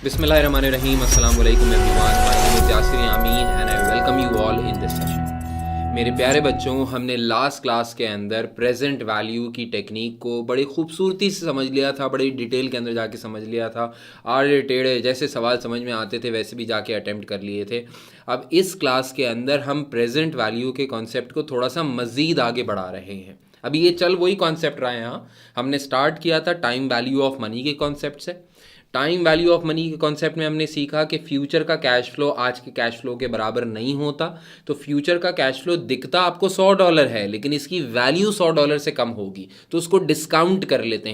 बिस्मिल्लाहिर्रहमानिर्रहीम अस्सलाम वालेकुम everyone, my name is Yasir Yameen and I welcome you all in this session. मेरे प्यारे बच्चों, हमने लास्ट क्लास के अंदर प्रेजेंट वैल्यू की टेक्निक को बड़ी खूबसूरती से समझ लिया था, बड़ी डिटेल के अंदर जाके समझ लिया था। आड़े टेढ़े जैसे सवाल समझ में आते थे वैसे भी जाके अटैम्प्ट कर लिए थे। अब इस क्लास के अंदर हम प्रेजेंट वैल्यू के कॉन्सेप्ट को थोड़ा सा मज़ीद आगे बढ़ा रहे हैं। अभी ये चल वही कॉन्सेप्ट रहा है। यहाँ हमने स्टार्ट किया था टाइम वैल्यू ऑफ मनी के कॉन्सेप्ट से। टाइम वैल्यू ऑफ मनी के कॉन्सेप्ट में हमने सीखा कि फ्यूचर का कैश फ्लो आज के कैश फ्लो के बराबर नहीं होता। तो फ्यूचर का कैश फ्लो दिखता आपको $100 है, लेकिन इसकी वैल्यू $100 से कम होगी, तो उसको डिस्काउंट कर लेते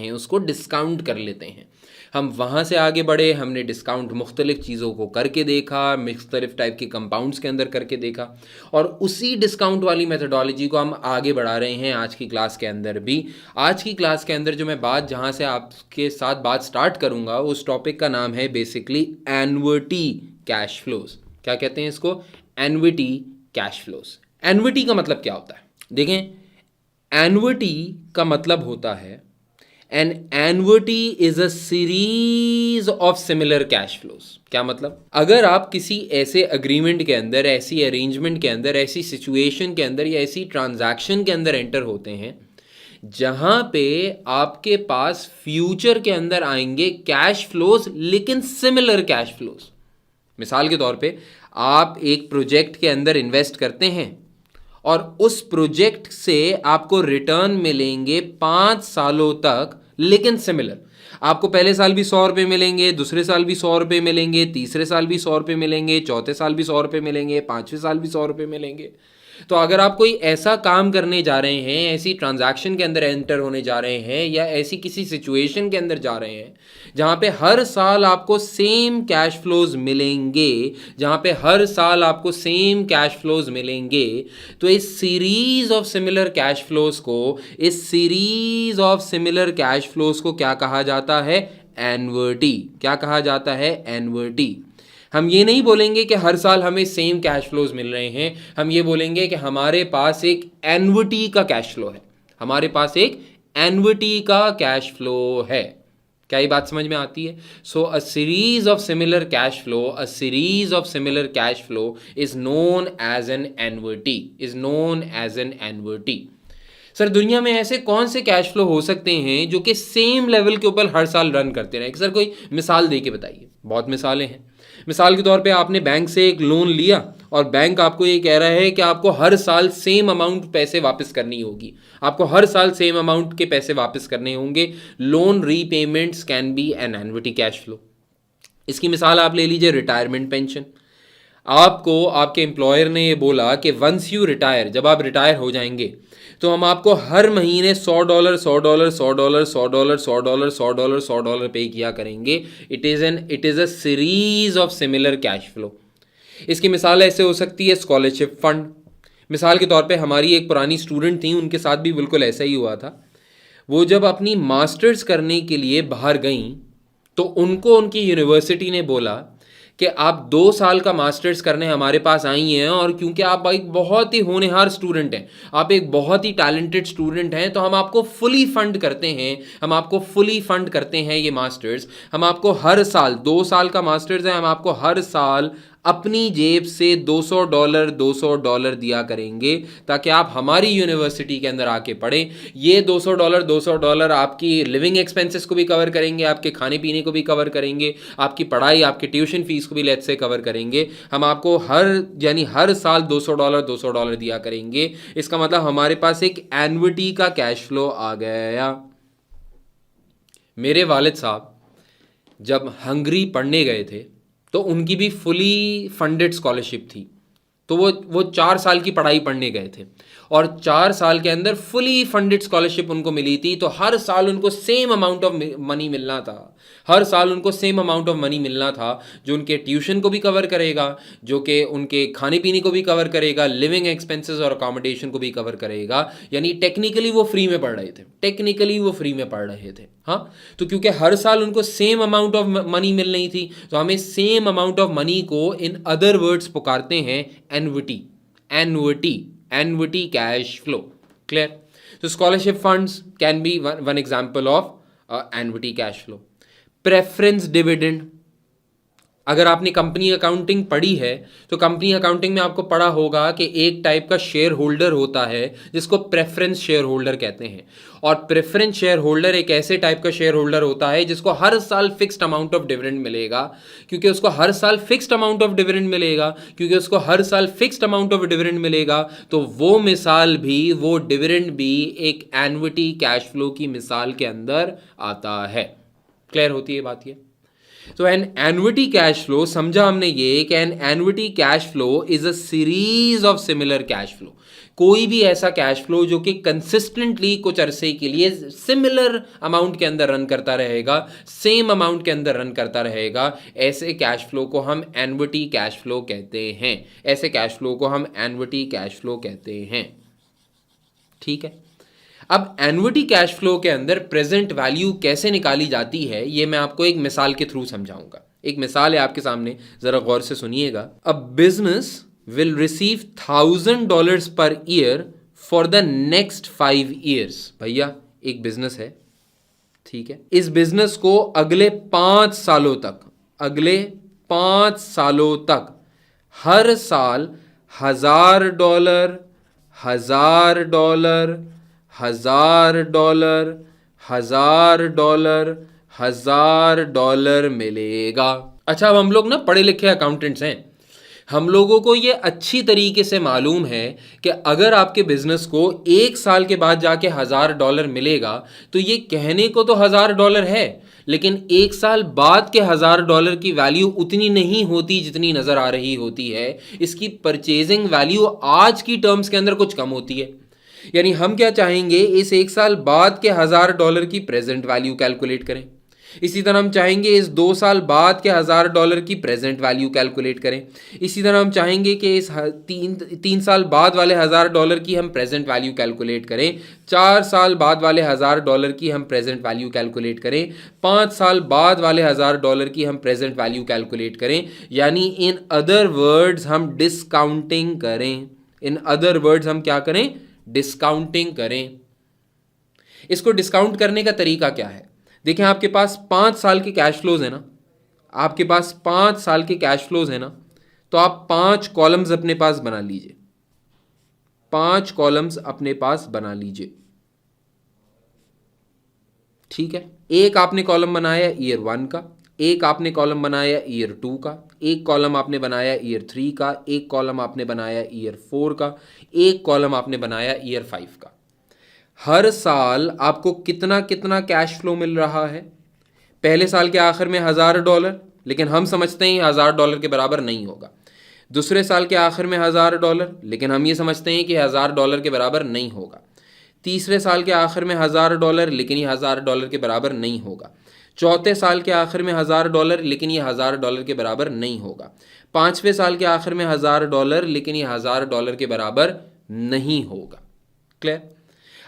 हैं। हम वहाँ से आगे बढ़े, हमने डिस्काउंट मुख्तलिफ़ चीज़ों को करके देखा, मुख्तलिफ़ टाइप के कंपाउंड्स के अंदर करके देखा, और उसी डिस्काउंट वाली मेथडोलॉजी को हम आगे बढ़ा रहे हैं आज की क्लास के अंदर भी। आज की क्लास के अंदर जो मैं बात जहाँ से आपके साथ बात स्टार्ट करूँगा उस टॉपिक का नाम है बेसिकली एन्युटी कैश फ्लोज। क्या कहते हैं इसको? Annuity cash flows. एन्युटी का मतलब क्या होता है? देखें, एन्युटी का मतलब होता है An annuity is a series of similar cash flows। क्या मतलब? अगर आप किसी ऐसे अग्रीमेंट के अंदर, ऐसी अरेंजमेंट के अंदर, ऐसी सिचुएशन के अंदर या ऐसी ट्रांजैक्शन के अंदर एंटर होते हैं जहां पे आपके पास फ्यूचर के अंदर आएंगे कैश फ्लोज, लेकिन सिमिलर कैश फ्लोज। मिसाल के तौर पे आप एक प्रोजेक्ट के अंदर इन्वेस्ट करते हैं और उस प्रोजेक्ट से आपको रिटर्न मिलेंगे 5 सालों तक, लेकिन सिमिलर। आपको पहले साल भी ₹100 मिलेंगे, दूसरे साल भी ₹100 मिलेंगे, तीसरे साल भी ₹100 मिलेंगे, चौथे साल भी ₹100 मिलेंगे, पांचवें साल भी ₹100 मिलेंगे। तो अगर आप कोई ऐसा काम करने जा रहे हैं, ऐसी ट्रांजैक्शन के अंदर एंटर होने जा रहे हैं, या ऐसी किसी सिचुएशन के अंदर जा रहे हैं जहां पे हर साल आपको सेम कैश फ्लोज मिलेंगे, तो इस series of similar cash flows को क्या कहा जाता है? एन्युटी। क्या कहा जाता है? एन्युटी। हम ये नहीं बोलेंगे कि हर साल हमें सेम कैश फ्लोज मिल रहे हैं, हम ये बोलेंगे कि हमारे पास एक एन्युटी का कैश फ्लो है। क्या ये बात समझ में आती है? So a series of similar cash flow is known as an annuity. Sir, दुनिया में ऐसे कौन से कैश फ्लो हो सकते हैं जो कि सेम लेवल के ऊपर हर साल रन करते रहें? सर, कोई मिसाल दे के बताइए। बहुत मिसालें हैं। मिसाल के तौर पे आपने बैंक से एक लोन लिया और बैंक आपको ये कह रहा है कि आपको हर साल सेम अमाउंट पैसे वापस करनी होगी, आपको हर साल सेम अमाउंट के पैसे वापस करने होंगे। Loan repayments can be an annuity cash flow. इसकी मिसाल आप ले लीजिए रिटायरमेंट पेंशन। आपको आपके एम्प्लॉयर ने ये बोला कि वंस यू रिटायर, जब आप रिटायर हो जाएंगे तो हम आपको हर महीने $100 पे किया करेंगे। It is a series of similar cash flow. इसकी मिसाल ऐसे हो सकती है स्कॉलरशिप फंड। मिसाल के तौर पे हमारी एक पुरानी स्टूडेंट थी, उनके साथ भी बिल्कुल ऐसा ही हुआ था। वो जब अपनी मास्टर्स करने के लिए बाहर गई तो उनको उनकी यूनिवर्सिटी ने बोला कि आप 2 साल का मास्टर्स करने हमारे पास आई हैं, और क्योंकि आप एक बहुत ही होनहार स्टूडेंट हैं, आप एक बहुत ही टैलेंटेड स्टूडेंट हैं, तो हम आपको फुली फंड करते हैं ये मास्टर्स। हम आपको हर साल, 2 साल का मास्टर्स है, हम आपको हर साल अपनी जेब से $200 दिया करेंगे ताकि आप हमारी यूनिवर्सिटी के अंदर आके पढ़ें। ये $200 आपकी लिविंग एक्सपेंसेस को भी कवर करेंगे, आपके खाने पीने को भी कवर करेंगे, आपकी पढ़ाई, आपकी ट्यूशन फीस को भी लेट से कवर करेंगे। हम आपको हर साल $200 दिया करेंगे। इसका मतलब हमारे पास एक एन्युटी का कैश फ्लो आ गया। मेरे वालिद साहब जब हंगरी पढ़ने गए थे तो उनकी भी फुली फंडेड स्कॉलरशिप थी। तो वो 4 साल की पढ़ाई पढ़ने गए थे और 4 साल के अंदर फुली फंडेड स्कॉलरशिप उनको मिली थी। तो हर साल उनको सेम अमाउंट ऑफ मनी मिलना था, जो उनके ट्यूशन को भी कवर करेगा, जो कि उनके खाने पीने को भी कवर करेगा, लिविंग एक्सपेंसेस और अकोमोडेशन को भी कवर करेगा। यानी टेक्निकली वो फ्री में पढ़ रहे थे। हाँ, तो क्योंकि हर साल उनको सेम अमाउंट ऑफ मनी मिल रही थी, तो हमें सेम अमाउंट ऑफ मनी को इन अदर वर्ड्स पुकारते हैं annuity cash flow. Clear? So scholarship funds can be one example of annuity cash flow. Preference dividend, अगर आपने कंपनी अकाउंटिंग पढ़ी है तो कंपनी अकाउंटिंग में आपको पढ़ा होगा कि एक टाइप का शेयर होल्डर होता है जिसको प्रेफरेंस शेयर होल्डर कहते हैं। और प्रेफरेंस शेयर होल्डर एक ऐसे टाइप का शेयर होल्डर होता है जिसको हर साल फिक्स्ड अमाउंट ऑफ डिविडेंड मिलेगा। क्योंकि उसको हर साल फिक्स्ड अमाउंट ऑफ डिविडेंड मिलेगा, क्योंकि उसको हर साल फिक्स्ड अमाउंट ऑफ डिविडेंड मिलेगा, तो वो मिसाल भी, वो डिविडेंड भी एक एन्युटी कैश फ्लो की मिसाल के अंदर आता है। क्लियर होती है बात ये? तो एन एन्युटी कैश फ्लो समझा हमने ये कि an annuity cash flow is a series of similar cash flow. कोई भी ऐसा कैश फ्लो जो कि कंसिस्टेंटली कुछ अरसे के लिए सिमिलर अमाउंट के अंदर रन करता रहेगा, सेम अमाउंट के अंदर रन करता रहेगा, ऐसे कैश फ्लो को हम एन्युटी कैश फ्लो कहते हैं। ऐसे कैश फ्लो को हम एन्युटी कैश फ्लो कहते हैं। ठीक है, अब एन्युटी कैश फ्लो के अंदर प्रेजेंट वैल्यू कैसे निकाली जाती है ये मैं आपको एक मिसाल के थ्रू समझाऊंगा। एक मिसाल है आपके सामने, जरा गौर से सुनिएगा। A business will receive $1,000 per year for the next 5 years। भैया एक बिजनेस है, ठीक है, इस बिजनेस को अगले 5 सालों तक, अगले 5 सालों तक हर साल $1,000, $1,000, $1,000, $1,000, $1,000 मिलेगा। अच्छा, अब हम लोग ना पढ़े लिखे अकाउंटेंट्स हैं, हम लोगों को ये अच्छी तरीके से मालूम है कि अगर आपके बिजनेस को 1 साल के बाद जाके $1,000 मिलेगा तो ये कहने को तो $1,000 है, लेकिन 1 साल बाद के $1,000 की वैल्यू उतनी नहीं होती जितनी नजर आ रही होती है। इसकी परचेजिंग वैल्यू आज की टर्म्स के अंदर कुछ कम होती है। यानी हम क्या चाहेंगे, इस 1 साल बाद के $1,000 की प्रेजेंट वैल्यू कैलकुलेट करें। इसी तरह हम चाहेंगे इस 2 साल बाद के $1,000 की प्रेजेंट वैल्यू कैलकुलेट करें। इसी तरह हम चाहेंगे कि इस 3 साल बाद वाले $1,000 की हम प्रेजेंट वैल्यू कैलकुलेट करें, 4 साल बाद वाले $1,000 की हम प्रेजेंट वैल्यू कैलकुलेट करें, 5 साल बाद वाले $1,000 की हम प्रेजेंट वैल्यू कैलकुलेट करें। यानी इन अदर वर्ड्स हम डिस्काउंटिंग करें। इन अदर वर्ड्स हम क्या करें? डिस्काउंटिंग करें। इसको डिस्काउंट करने का तरीका क्या है? देखें, आपके पास 5 साल के कैश फ्लोज है ना, आपके पास 5 साल के कैश फ्लोज है ना, तो आप 5 कॉलम्स अपने पास बना लीजिए, 5 कॉलम्स अपने पास बना लीजिए। ठीक है, एक आपने कॉलम बनाया ईयर 1 का, एक आपने कॉलम बनाया ईयर 2 का, एक कॉलम आपने बनाया ईयर 3 का, एक कॉलम आपने बनाया ईयर 4 का, एक कॉलम आपने बनाया ईयर 5 का। हर साल आपको कितना कितना कैश फ्लो मिल रहा है? पहले साल के आखिर में $1,000, लेकिन हम समझते हैं $1,000 के बराबर नहीं होगा। दूसरे साल के आखिर में $1,000, लेकिन हम ये समझते हैं कि $1,000 के बराबर नहीं होगा। तीसरे साल के आखिर में $1,000, लेकिन ये $1,000 के बराबर नहीं होगा। चौथे साल के आखिर में $1,000, लेकिन ये $1,000 के बराबर नहीं होगा। 5वें साल के आखिर में $1,000, लेकिन ये $1,000 के बराबर नहीं होगा। क्लियर?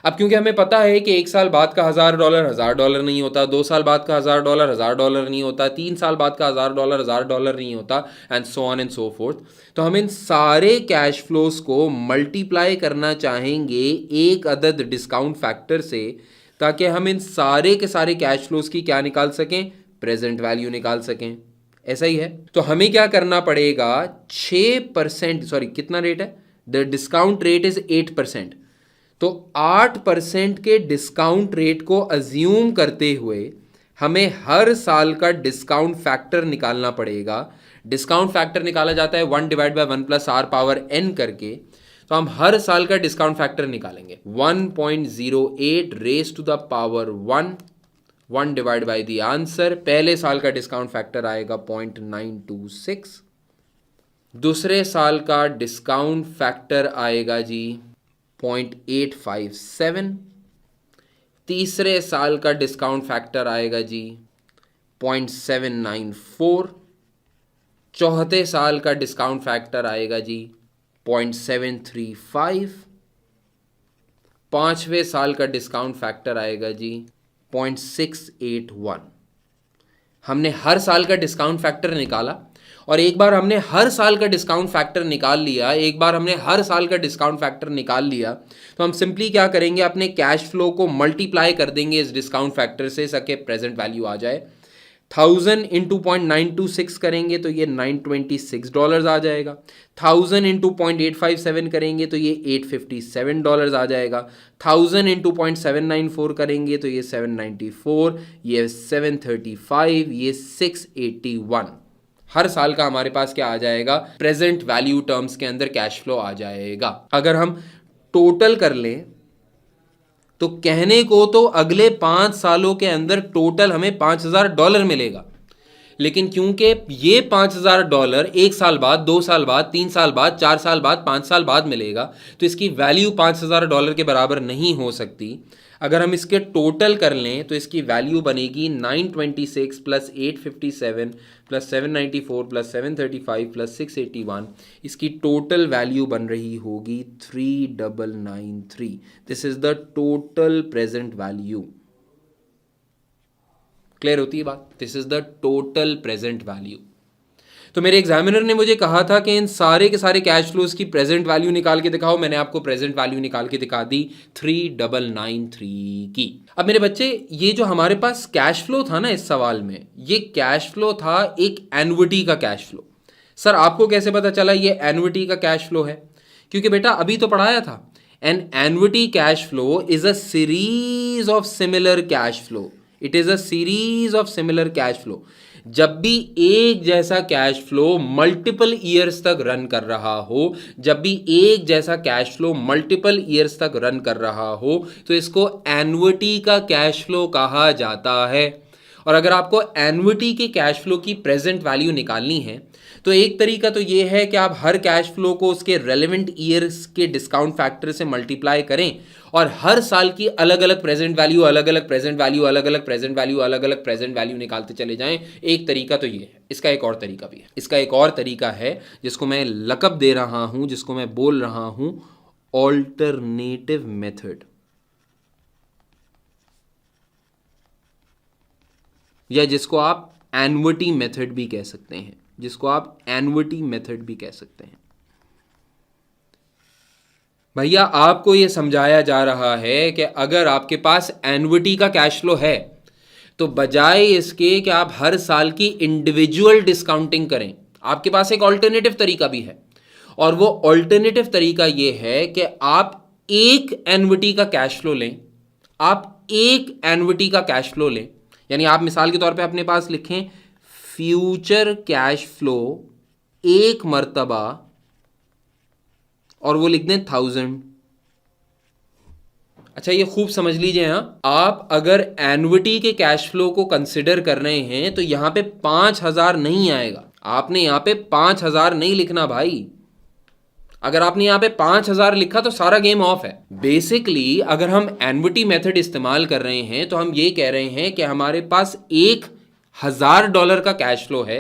अब क्योंकि हमें पता है कि 1 साल बाद का $1,000 नहीं होता, 2 साल बाद का $1,000 नहीं होता, 3 साल बाद का $1,000 नहीं होता, and so on and so fourth, तो हम इन सारे कैश फ्लोज को मल्टीप्लाई करना चाहेंगे एक अदद डिस्काउंट फैक्टर से, ताकि हम इन सारे के सारे कैश फ्लोज की क्या निकाल सकें? प्रेजेंट वैल्यू निकाल सकें। ऐसा ही है, तो हमें क्या करना पड़ेगा? 6%, सॉरी कितना रेट है? The discount rate is 8%। तो 8% के डिस्काउंट रेट को अज्यूम करते हुए हमें हर साल का डिस्काउंट फैक्टर निकालना पड़ेगा। डिस्काउंट फैक्टर निकाला जाता है 1/1 + r⁻n करके। तो हम हर साल का डिस्काउंट फैक्टर निकालेंगे 1.08 raised to the power 1 divide by the answer. पहले साल का डिस्काउंट फैक्टर आएगा 0.926, दूसरे साल का डिस्काउंट फैक्टर आएगा जी 0.857, तीसरे साल का डिस्काउंट फैक्टर आएगा जी 0.794, चौथे साल का डिस्काउंट फैक्टर आएगा जी 0.735, पांचवें साल का डिस्काउंट फैक्टर आएगा जी 0.681। हमने हर साल का डिस्काउंट फैक्टर निकाला, और एक बार हमने हर साल का डिस्काउंट फैक्टर निकाल लिया, एक बार हमने हर साल का डिस्काउंट फैक्टर निकाल लिया, तो हम सिंपली क्या करेंगे? अपने कैश फ्लो को मल्टीप्लाई कर देंगे इस डिस्काउंट फैक्टर से, ताकि प्रेजेंट वैल्यू आ जाए। 1000 इंटू 0.926 करेंगे तो ये $926 आ जाएगा। 1000 इंटू 0.857 करेंगे तो ये $857 आ जाएगा। 1000 इंटू 0.794 करेंगे तो ये 794, ये 735, ये 681। हर साल का हमारे पास क्या आ जाएगा, प्रेजेंट वैल्यू टर्म्स के अंदर कैश फ्लो आ जाएगा। अगर हम टोटल कर लें तो कहने को तो अगले 5 सालों के अंदर टोटल हमें $5000 मिलेगा, लेकिन क्योंकि ये $5000 1 साल बाद, 2 साल बाद, 3 साल बाद, 4 साल बाद, 5 साल बाद मिलेगा, तो इसकी वैल्यू $5000 के बराबर नहीं हो सकती। अगर हम इसके टोटल कर लें तो इसकी वैल्यू बनेगी 926 प्लस 857 प्लस 794 प्लस 735 प्लस 681। इसकी टोटल वैल्यू बन रही होगी 3993। This is the total present value. Clear होती है बात? This is the total present value. तो मेरे एग्जामिनर ने मुझे कहा था कि इन सारे के सारे कैश फ्लोज की प्रेजेंट वैल्यू निकाल के दिखाओ। मैंने आपको प्रेजेंट वैल्यू निकाल के दिखा दी 3993 की। अब मेरे बच्चे, ये जो हमारे पास कैश फ्लो था ना इस सवाल में, ये कैश फ्लो था एक एन्युटी का कैश फ्लो। सर आपको कैसे पता चला ये एन्युटी का कैश फ्लो है? क्योंकि बेटा अभी तो पढ़ाया था, an annuity cash flow is a series of similar cash flow. It is a series of similar cash flow. जब भी एक जैसा कैश फ्लो मल्टीपल ईयर्स तक रन कर रहा हो, जब भी एक जैसा कैश फ्लो मल्टीपल ईयर्स तक रन कर रहा हो, तो इसको एन्युटी का कैश फ्लो कहा जाता है। और अगर आपको एन्युटी के कैश फ्लो की प्रेजेंट वैल्यू निकालनी है तो एक तरीका तो ये है कि आप हर कैश फ्लो को उसके रेलेवेंट ईयर्स के डिस्काउंट फैक्टर से मल्टीप्लाई करें और हर साल की अलग अलग प्रेजेंट वैल्यू, अलग अलग प्रेजेंट वैल्यू, अलग अलग प्रेजेंट वैल्यू, अलग अलग प्रेजेंट वैल्यू निकालते चले जाएं। एक तरीका तो ये है। इसका एक और तरीका भी है। इसका एक और तरीका है जिसको मैं लकब दे रहा हूं, जिसको मैं बोल रहा हूं ऑल्टरनेटिव मेथड, या जिसको आप एन्युटी मेथड भी कह सकते हैं, जिसको आप एन्युटी मेथड भी कह सकते हैं। भैया आपको यह समझाया जा रहा है कि अगर आपके पास एन्युटी का कैश फ्लो है तो बजाय इसके कि आप हर साल की इंडिविजुअल डिस्काउंटिंग करें, आपके पास एक ऑल्टरनेटिव तरीका भी है। और वो ऑल्टरनेटिव तरीका यह है कि आप एक एन्युटी का कैश फ्लो लें, आप एक एन्युटी का कैश फ्लो लें। यानी आप मिसाल के तौर पे अपने पास लिखें फ्यूचर कैश फ्लो एक मर्तबा, और वो लिख दें 1000। अच्छा ये खूब समझ लीजिए, हाँ, आप अगर एन्युटी के कैश फ्लो को कंसिडर कर रहे हैं तो यहां पे 5000 नहीं आएगा। आपने यहां पे 5000 नहीं लिखना भाई। अगर आपने यहां पे 5000 लिखा तो सारा गेम ऑफ है। बेसिकली अगर हम एन्युटी मेथड इस्तेमाल कर रहे हैं तो हम ये कह रहे हैं कि हमारे पास $1000 का कैश फ्लो है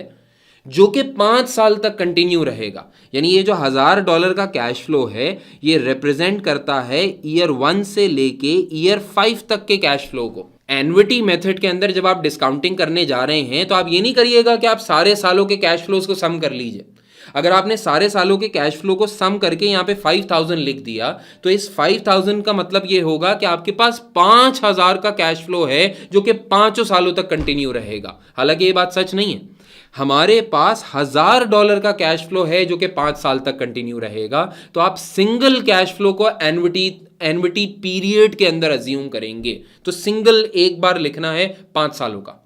जो कि 5 साल तक कंटिन्यू रहेगा। यानी ये जो $1000 का कैश फ्लो है ये रिप्रेजेंट करता है ईयर 1 से लेके ईयर 5 तक के कैश फ्लो को। एन्युटी मेथड के अंदर जब आप डिस्काउंटिंग करने जा रहे हैं तो आप ये नहीं करिएगा कि आप सारे सालों के कैश फ्लोज को सम कर लीजिए। अगर आपने सारे सालों के कैश फ्लो को सम करके यहाँ पे 5000 लिख दिया तो इस 5000 का मतलब ये होगा कि आपके पास 5000 का कैश फ्लो है जो कि 5 सालों तक कंटिन्यू रहेगा। हालांकि ये बात सच नहीं है। हमारे पास $1000 का कैश फ्लो है जो कि 5 साल तक कंटिन्यू रहेगा। तो आप सिंगल कैश फ्लो को एन्युटी पीरियड के अंदर अज्यूम करेंगे। तो सिंगल एक बार लिखना है 5 सालों का,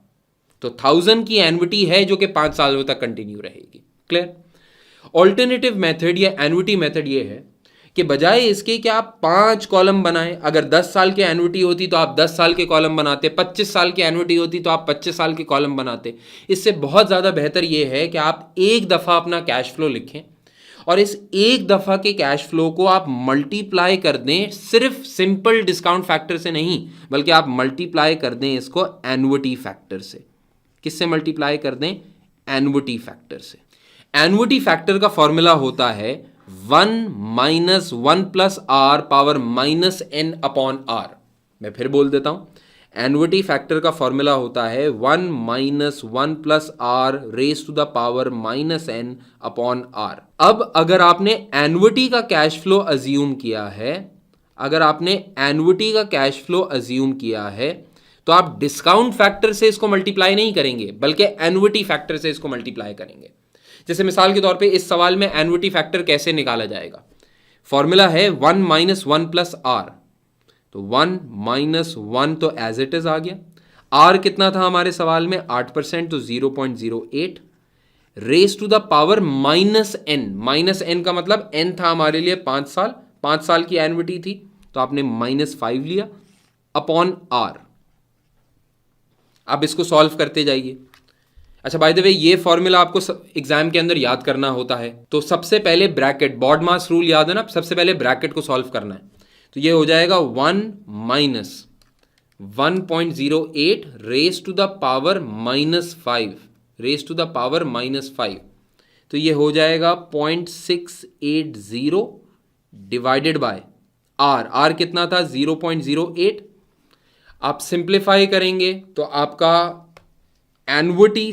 तो 1000 की एन्युटी है जो कि 5 सालों तक कंटिन्यू रहेगी। क्लियर? ऑल्टरनेटिव मेथड या एन्युटी मेथड ये है कि बजाय इसके कि आप 5 कॉलम बनाएं, अगर 10 साल की एन्युटी होती तो आप 10 साल के कॉलम बनाते, 25 साल की एन्युटी होती तो आप 25 साल के कॉलम बनाते। इससे बहुत ज़्यादा बेहतर ये है कि आप एक दफ़ा अपना कैश फ्लो लिखें और इस एक दफ़ा के कैश फ्लो को आप मल्टीप्लाई कर दें, सिर्फ सिंपल डिस्काउंट फैक्टर से नहीं बल्कि आप मल्टीप्लाई कर दें इसको एन्युटी फैक्टर से। किससे मल्टीप्लाई कर दें? एन्युटी फैक्टर से। एन्युटी फैक्टर का फॉर्मूला होता है 1 - 1 + r power -n upon r। मैं फिर बोल देता हूं, एन्युटी फैक्टर का फॉर्मूला होता है 1 - 1 + r raise to the power -n upon r। अब अगर आपने एन्युटी का कैश फ्लो अज्यूम किया है, अगर आपने एन्युटी का कैश फ्लो अज्यूम किया है तो तो आप डिस्काउंट फैक्टर से इसको मल्टीप्लाई नहीं करेंगे बल्कि एन्युटी फैक्टर से इसको मल्टीप्लाई करेंगे। जैसे मिसाल के तौर पे इस सवाल में एन्युटी फैक्टर कैसे निकाला जाएगा, फॉर्मूला है 1 - 1 + r, तो 1 - 1 तो एज इट इज आ गया। r कितना था हमारे सवाल में 8%, तो 0.08 raise to the power -n। -n का मतलब n था हमारे लिए 5 साल की एन्युटी थी, तो आपने -5 लिया अपॉन r। अब इसको सॉल्व करते जाइए। अच्छा, बाय द वे ये फॉर्मूला आपको एग्जाम के अंदर याद करना होता है, तो सबसे पहले ब्रैकेट, बॉड मास रूल याद है ना, सबसे पहले ब्रैकेट को सॉल्व करना है। तो ये हो जाएगा 1 - 1.08 raise to the power -5, raise to the power -5, तो ये हो जाएगा 0.680 डिवाइडेड बाय r। r कितना था 0.08। आप सिंप्लीफाई करेंगे तो आपका एन्युटी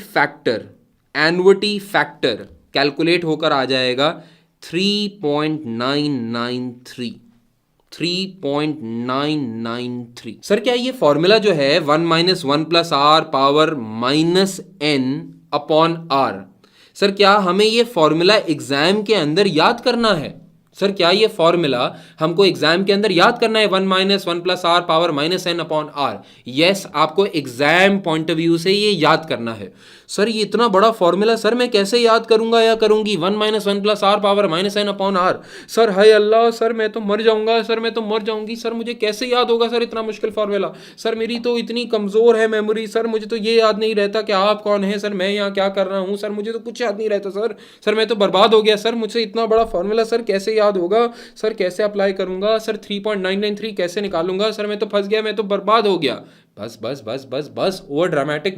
फैक्टर कैलकुलेट होकर आ जाएगा 3.993। सर क्या ये फॉर्मूला जो है 1 - 1 + r power -n upon r, sir क्या हमें ये फॉर्मूला एग्जाम के अंदर याद करना है? सर क्या ये फॉर्मूला हमको एग्जाम के अंदर याद करना है 1 - 1 + r power -n upon r? Yes, आपको एग्जाम पॉइंट ऑफ व्यू से ये याद करना है। सर ये इतना बड़ा फॉर्मूला सर मैं कैसे याद करूंगा या करूंगी 1 - 1 + r power -n upon r? Sir हाय अल्लाह, सर मैं तो मर जाऊंगा, सर मैं तो मर जाऊंगी, सर मुझे कैसे याद होगा सर इतना मुश्किल फॉर्मूला? सर मेरी तो इतनी कमजोर है मेमोरी, सर मुझे तो ये याद नहीं रहता कि आप कौन है, सर मैं यहाँ क्या कर रहा हूँ, सर मुझे तो कुछ याद नहीं रहता सर मैं तो बर्बाद हो गया, सर मुझसे इतना बड़ा फॉर्मूला सर कैसे याद होगा, सर कैसे अप्लाई करूंगा, सर 3.993 कैसे निकालूंगा, सर मैं तो फंस गया, मैं तो बर्बाद हो गया। बस बस बस बस बस, ओवर ड्रामेटिक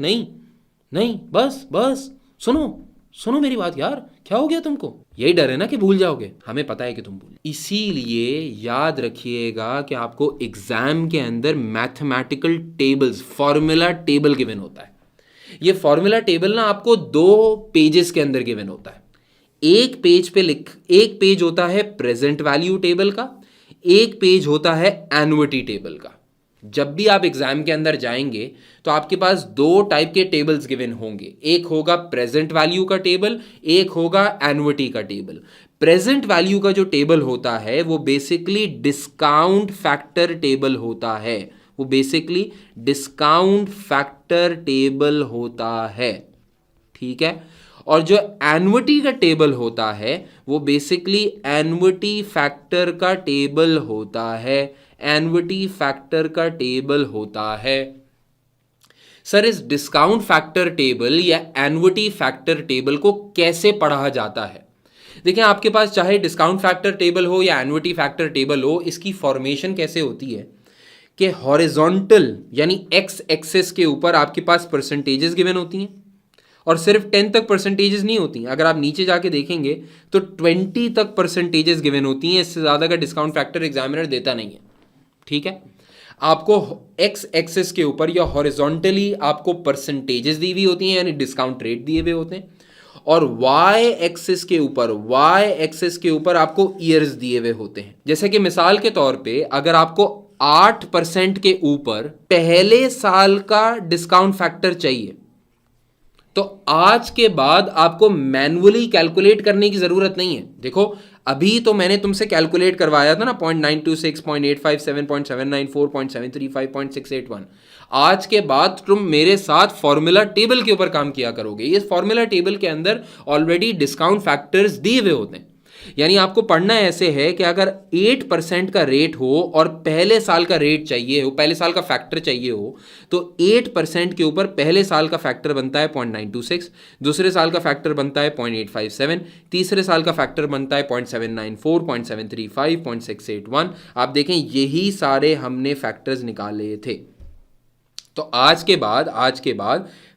नहीं, बस बस सुनो मेरी बात यार, क्या हो गया तुमको? यही डर है ना कि भूल जाओगे, हमें पता है कि तुम भूल, इसीलिए याद रखिएगा कि आपको एग्जाम के अंदर mathematical tables, formula table given होता है। ये फॉर्मूला टेबल ना आपको 2 पेजेस के अंदर गिवन होता है। एक पेज होता है प्रेजेंट वैल्यू टेबल का, एक पेज होता है एन्युटी टेबल का। जब भी आप एग्जाम के अंदर जाएंगे तो आपके पास 2 टाइप के टेबल्स गिवन होंगे, एक होगा प्रेजेंट वैल्यू का टेबल, एक होगा एन्युटी का टेबल। प्रेजेंट वैल्यू का जो टेबल होता है वो बेसिकली डिस्काउंट फैक्टर टेबल होता है, वो बेसिकली डिस्काउंट फैक्टर टेबल होता है, ठीक है। और जो एन्युटी का टेबल होता है वो बेसिकली एन्युटी फैक्टर का टेबल होता है, एन्युटी फैक्टर का टेबल होता है। सर इस डिस्काउंट फैक्टर टेबल या एन्युटी फैक्टर टेबल को कैसे पढ़ा जाता है? देखिए आपके पास चाहे डिस्काउंट फैक्टर टेबल हो या एन्युटी फैक्टर टेबल हो, इसकी फॉर्मेशन कैसे होती है कि हॉरिजॉन्टल यानी एक्स एक्सिस के ऊपर आपके पास परसेंटेजेस गिवन होती हैं, और सिर्फ 10 तक परसेंटेजेस नहीं होती, अगर आप नीचे जाके देखेंगे तो 20 तक परसेंटेजेस गिवन होती हैं। इससे ज़्यादा का डिस्काउंट फैक्टर एग्जामिनर देता नहीं है, ठीक है। आपको एक्स एक्सिस के ऊपर या हॉरिजॉन्टली आपको परसेंटेजेस दी हुई होती हैं, यानी डिस्काउंट रेट दिए हुए होते हैं, और वाई एक्सिस के ऊपर आपको ईयर्स दिए हुए होते हैं। जैसे कि मिसाल के तौर पे अगर आपको 8% के ऊपर पहले साल का डिस्काउंट फैक्टर चाहिए तो आज के बाद आपको मैन्युअली कैलकुलेट करने की जरूरत नहीं है। देखो अभी तो मैंने तुमसे कैलकुलेट करवाया था ना 0.926, 0.857, 7.79, 4.735, 5.681। आज के बाद तुम मेरे साथ फॉर्मूला टेबल के ऊपर काम किया करोगे। ये फॉर्मूला टेबल के अंदर ऑलरेडी डिस्काउंट फैक्टर्स दिए हुए होते हैं, यानी आपको पढ़ना ऐसे है कि अगर 8% का रेट हो और पहले साल का रेट चाहिए हो, पहले साल का फैक्टर चाहिए हो, तो 8% के ऊपर पहले साल का फैक्टर बनता है 0.926, दूसरे साल का फैक्टर बनता है 0.857, तीसरे साल का फैक्टर बनता है 0.794, 0.735, 0.681। आप देखें यही सारे हमने फैक्टर्स निकाले थे। तो आज के बाद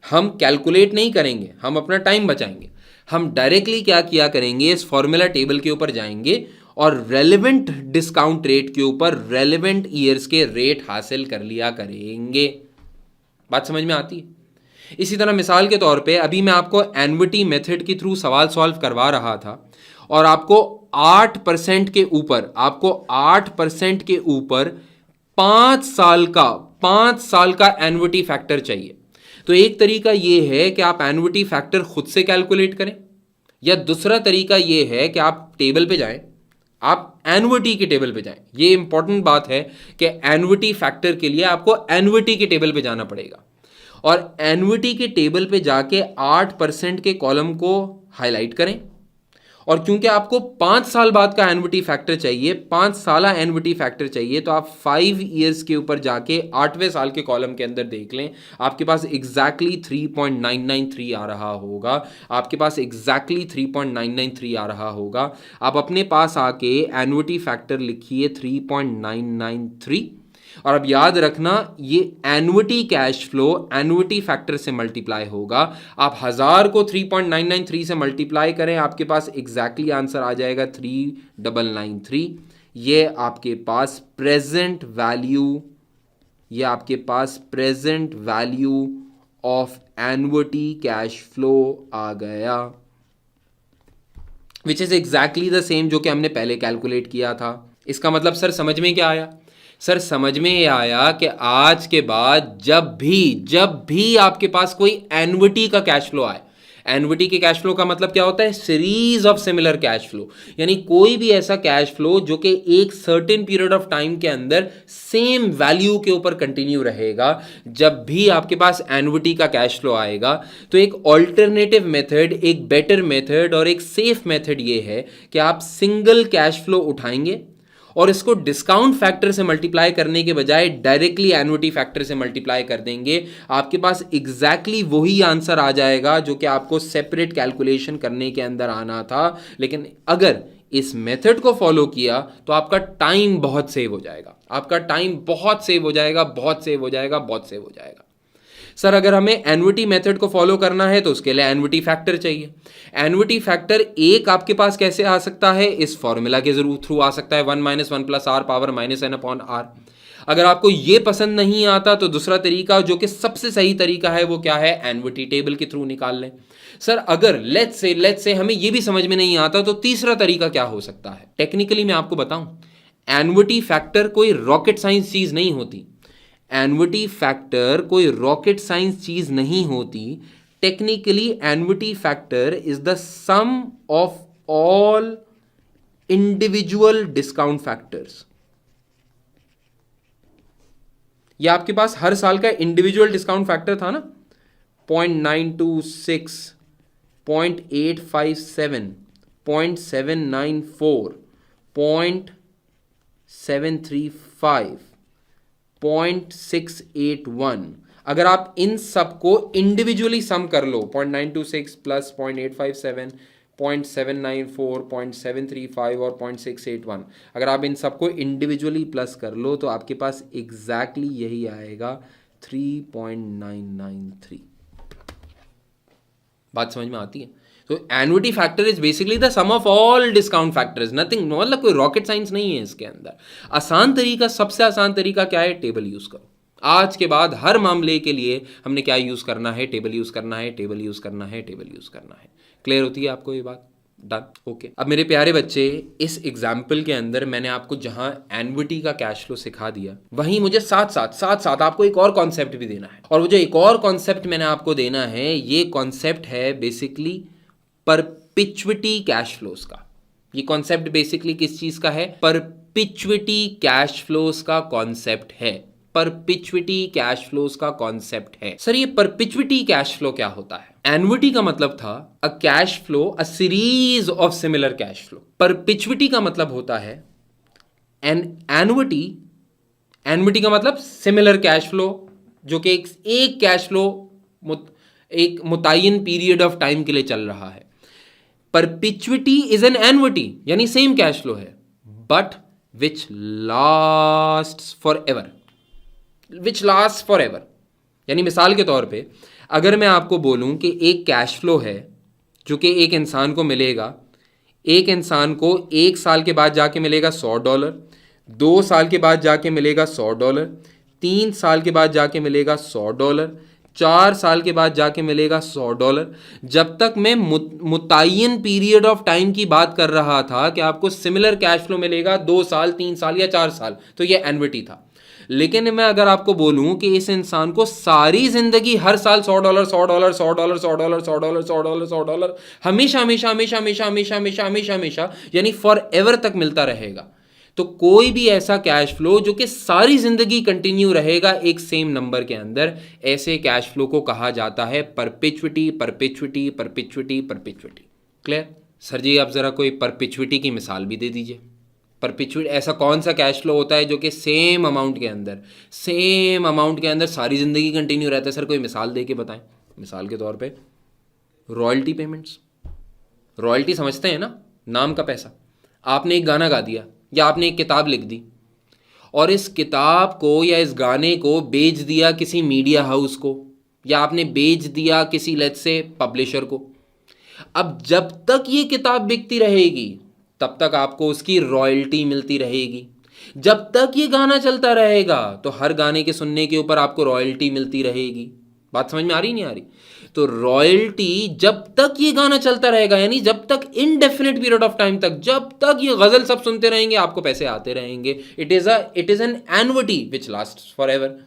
हम कैलकुलेट नहीं करेंगे, हम अपना टाइम बचाएंगे। हम डायरेक्टली क्या किया करेंगे, इस फॉर्मूला टेबल के ऊपर जाएंगे और रेलेवेंट डिस्काउंट रेट के ऊपर रेलेवेंट ईयर्स के रेट हासिल कर लिया करेंगे। बात समझ में आती है? इसी तरह मिसाल के तौर पे अभी मैं आपको एन्युटी मेथड के थ्रू सवाल सॉल्व करवा रहा था और आपको 8% के ऊपर 5 5 साल का एन्युटी फैक्टर चाहिए। तो एक तरीका ये है कि आप एन्युटी फैक्टर खुद से कैलकुलेट करें, या दूसरा तरीका ये है कि आप टेबल पे जाएं, आप एन्युटी के टेबल पे जाएं। ये इंपॉर्टेंट बात है कि एन्युटी फैक्टर के लिए आपको एन्युटी के टेबल पे जाना पड़ेगा, और एन्युटी के टेबल पे जाके 8% के कॉलम को हाईलाइट करें। और क्योंकि आपको 5 साल बाद का एन्युटी फैक्टर चाहिए, 5 साल एन्युटी फैक्टर चाहिए, तो आप 5 ईयर्स के ऊपर जाके 8वें साल के कॉलम के अंदर देख लें, आपके पास एग्जैक्टली 3.993 आ रहा होगा। आपके पास एग्जैक्टली 3.993 आ रहा होगा। आप अपने पास आके एन्युटी फैक्टर लिखिए 3.993, और अब याद रखना ये annuity cash flow annuity factor से मल्टीप्लाई होगा। आप 1000 को 3.993 से मल्टीप्लाई करें, आपके पास एग्जैक्टली आंसर आ जाएगा 3993। ये आपके पास present value of annuity cash flow आ गया, which is exactly the same जो कि हमने पहले कैलकुलेट किया था। इसका मतलब सर समझ में क्या आया? सर समझ में ये आया कि आज के बाद जब भी आपके पास कोई एन्युटी का कैश फ्लो आए, एन्युटी के कैश फ्लो का मतलब क्या होता है? Series of similar cash flow, यानी कोई भी ऐसा कैश फ्लो जो कि एक सर्टेन पीरियड ऑफ टाइम के अंदर सेम वैल्यू के ऊपर कंटिन्यू रहेगा। जब भी आपके पास एन्युटी का कैश फ्लो आएगा, तो एक ऑल्टरनेटिव मेथड, एक बेटर मेथड और एक सेफ मेथड ये है कि आप सिंगल कैश फ्लो उठाएंगे और इसको डिस्काउंट फैक्टर से मल्टीप्लाई करने के बजाय डायरेक्टली एन्युटी फैक्टर से मल्टीप्लाई कर देंगे। आपके पास एग्जैक्टली वही आंसर आ जाएगा जो कि आपको सेपरेट कैलकुलेशन करने के अंदर आना था। लेकिन अगर इस मेथड को फॉलो किया तो आपका टाइम बहुत सेव हो जाएगा, आपका टाइम बहुत सेव हो जाएगा, बहुत सेव हो जाएगा, बहुत सेव हो जाएगा। सर अगर हमें एन्युटी मेथड को फॉलो करना है तो उसके लिए एन्युटी फैक्टर चाहिए। एन्युटी फैक्टर एक आपके पास कैसे आ सकता है? इस फॉर्मूला के थ्रू आ सकता है, 1 - 1 + r पावर -n/r। अगर आपको ये पसंद नहीं आता तो दूसरा तरीका जो कि सबसे सही तरीका है वो क्या है? एन्युटी टेबल के थ्रू निकाल लें। सर अगर लेट्स से हमें ये भी समझ में नहीं आता तो तीसरा तरीका क्या हो सकता है? टेक्निकली मैं आपको बताऊं, एन्युटी फैक्टर कोई रॉकेट साइंस चीज नहीं होती। एन्युटी फैक्टर कोई रॉकेट साइंस चीज नहीं होती। Technically annuity factor is the sum of all individual discount factors. ये आपके पास हर साल का इंडिविजुअल डिस्काउंट फैक्टर था ना, 0.926, 0.857, 0.794, 0.735, 0.681। अगर आप इन सबको इंडिविजुअली सम कर लो, 0.926 प्लस 0.857, 0.794, 0.735 और 0.681, अगर आप इन सबको इंडिविजुअली प्लस कर लो तो आपके पास एग्जैक्टली यही आएगा 3.993। बात समझ में आती है? तो annuity factor is basically the sum of all discount factors, nothing, मतलब कोई रॉकेट साइंस नहीं है इसके अंदर। आसान तरीका, सबसे आसान तरीका क्या है? टेबल यूज करो। आज के बाद हर मामले के लिए हमने क्या यूज करना है? टेबल यूज करना है, टेबल यूज करना है, टेबल यूज करना है। क्लियर होती है आपको ये बात? Done, okay. अब मेरे प्यारे बच्चे, इस एग्जाम्पल के अंदर मैंने आपको जहां एन्युटी का कैश फ्लो सिखा दिया, वहीं मुझे साथ साथ आपको एक और कॉन्सेप्ट भी देना है। और वो जो एक और कॉन्सेप्ट मैंने आपको देना है, ये कॉन्सेप्ट है बेसिकली परपिचुइटी कैश फ्लोस का। ये कॉन्सेप्ट बेसिकली किस चीज का है? परपिचुइटी कैश फ्लोस का कॉन्सेप्ट है। परपिचुइटी कैश फ्लोस का कॉन्सेप्ट है। सर ये परपिचुइटी कैश फ्लो क्या होता है? एन्युटी का मतलब था a cash flow, a series of similar cash flow. Perpetuity का मतलब होता है एन एन्युटी। एन्युटी का मतलब सिमिलर कैश फ्लो, जो कि एक कैश फ्लो एक मुतय्यन पीरियड ऑफ टाइम के लिए चल रहा है। परपिचुइटी इज एन एन्युटी, यानी सेम कैश फ्लो है, but which lasts for ever. Which last for ever, यानी मिसाल के तौर पे अगर मैं आपको बोलूं कि एक कैश फ्लो है जो कि एक इंसान को मिलेगा, एक इंसान को 1 साल के बाद जाके मिलेगा $100, 2 साल के बाद जाके मिलेगा $100, 3 साल के बाद जाके मिलेगा $100, 4 साल के बाद जाके मिलेगा $100। जब तक मैं मुतय्यन पीरियड ऑफ टाइम की बात कर रहा था कि आपको सिमिलर कैश फ्लो मिलेगा 2 साल, 3 साल या 4 साल, तो ये एन्युटी था। लेकिन मैं अगर आपको बोलूं कि इस इंसान को सारी जिंदगी हर साल $100 $100 $100 $100 $100 $100 $100 हमेशा हमेशा हमेशा हमेशा हमेशा हमेशा हमेशा हमेशा यानी फॉर एवर तक मिलता रहेगा, तो कोई भी ऐसा कैश फ्लो जो कि सारी जिंदगी कंटिन्यू रहेगा एक सेम नंबर के अंदर, ऐसे कैश फ्लो को कहा जाता है perpetuity perpetuity perpetuity perpetuity. Clear? Sir ji आप ज़रा कोई परपेचुइटी की मिसाल भी दे दीजिए। परपेचुइटी ऐसा कौन सा कैश फ्लो होता है जो कि सेम अमाउंट के अंदर सारी ज़िंदगी कंटिन्यू रहता है? सर कोई मिसाल दे के बताएं। मिसाल के तौर पे रॉयल्टी पेमेंट्स। रॉयल्टी समझते हैं ना, नाम का पैसा। आपने एक गाना गा दिया या आपने एक किताब लिख दी और इस किताब को या इस गाने को बेच दिया किसी मीडिया हाउस को, या आपने बेच दिया किसी लेट्स से पब्लिशर को। अब जब तक ये किताब बिकती रहेगी तब तक आपको उसकी रॉयल्टी मिलती रहेगी। जब तक ये गाना चलता रहेगा तो हर गाने के सुनने के ऊपर आपको रॉयल्टी मिलती रहेगी। बात समझ में आ रही नहीं आ रही? तो रॉयल्टी जब तक ये गाना चलता रहेगा, यानी जब तक इनडेफिनेट पीरियड ऑफ टाइम तक, जब तक ये गजल सब सुनते रहेंगे आपको पैसे आते रहेंगे। It is an annuity which lasts for ever.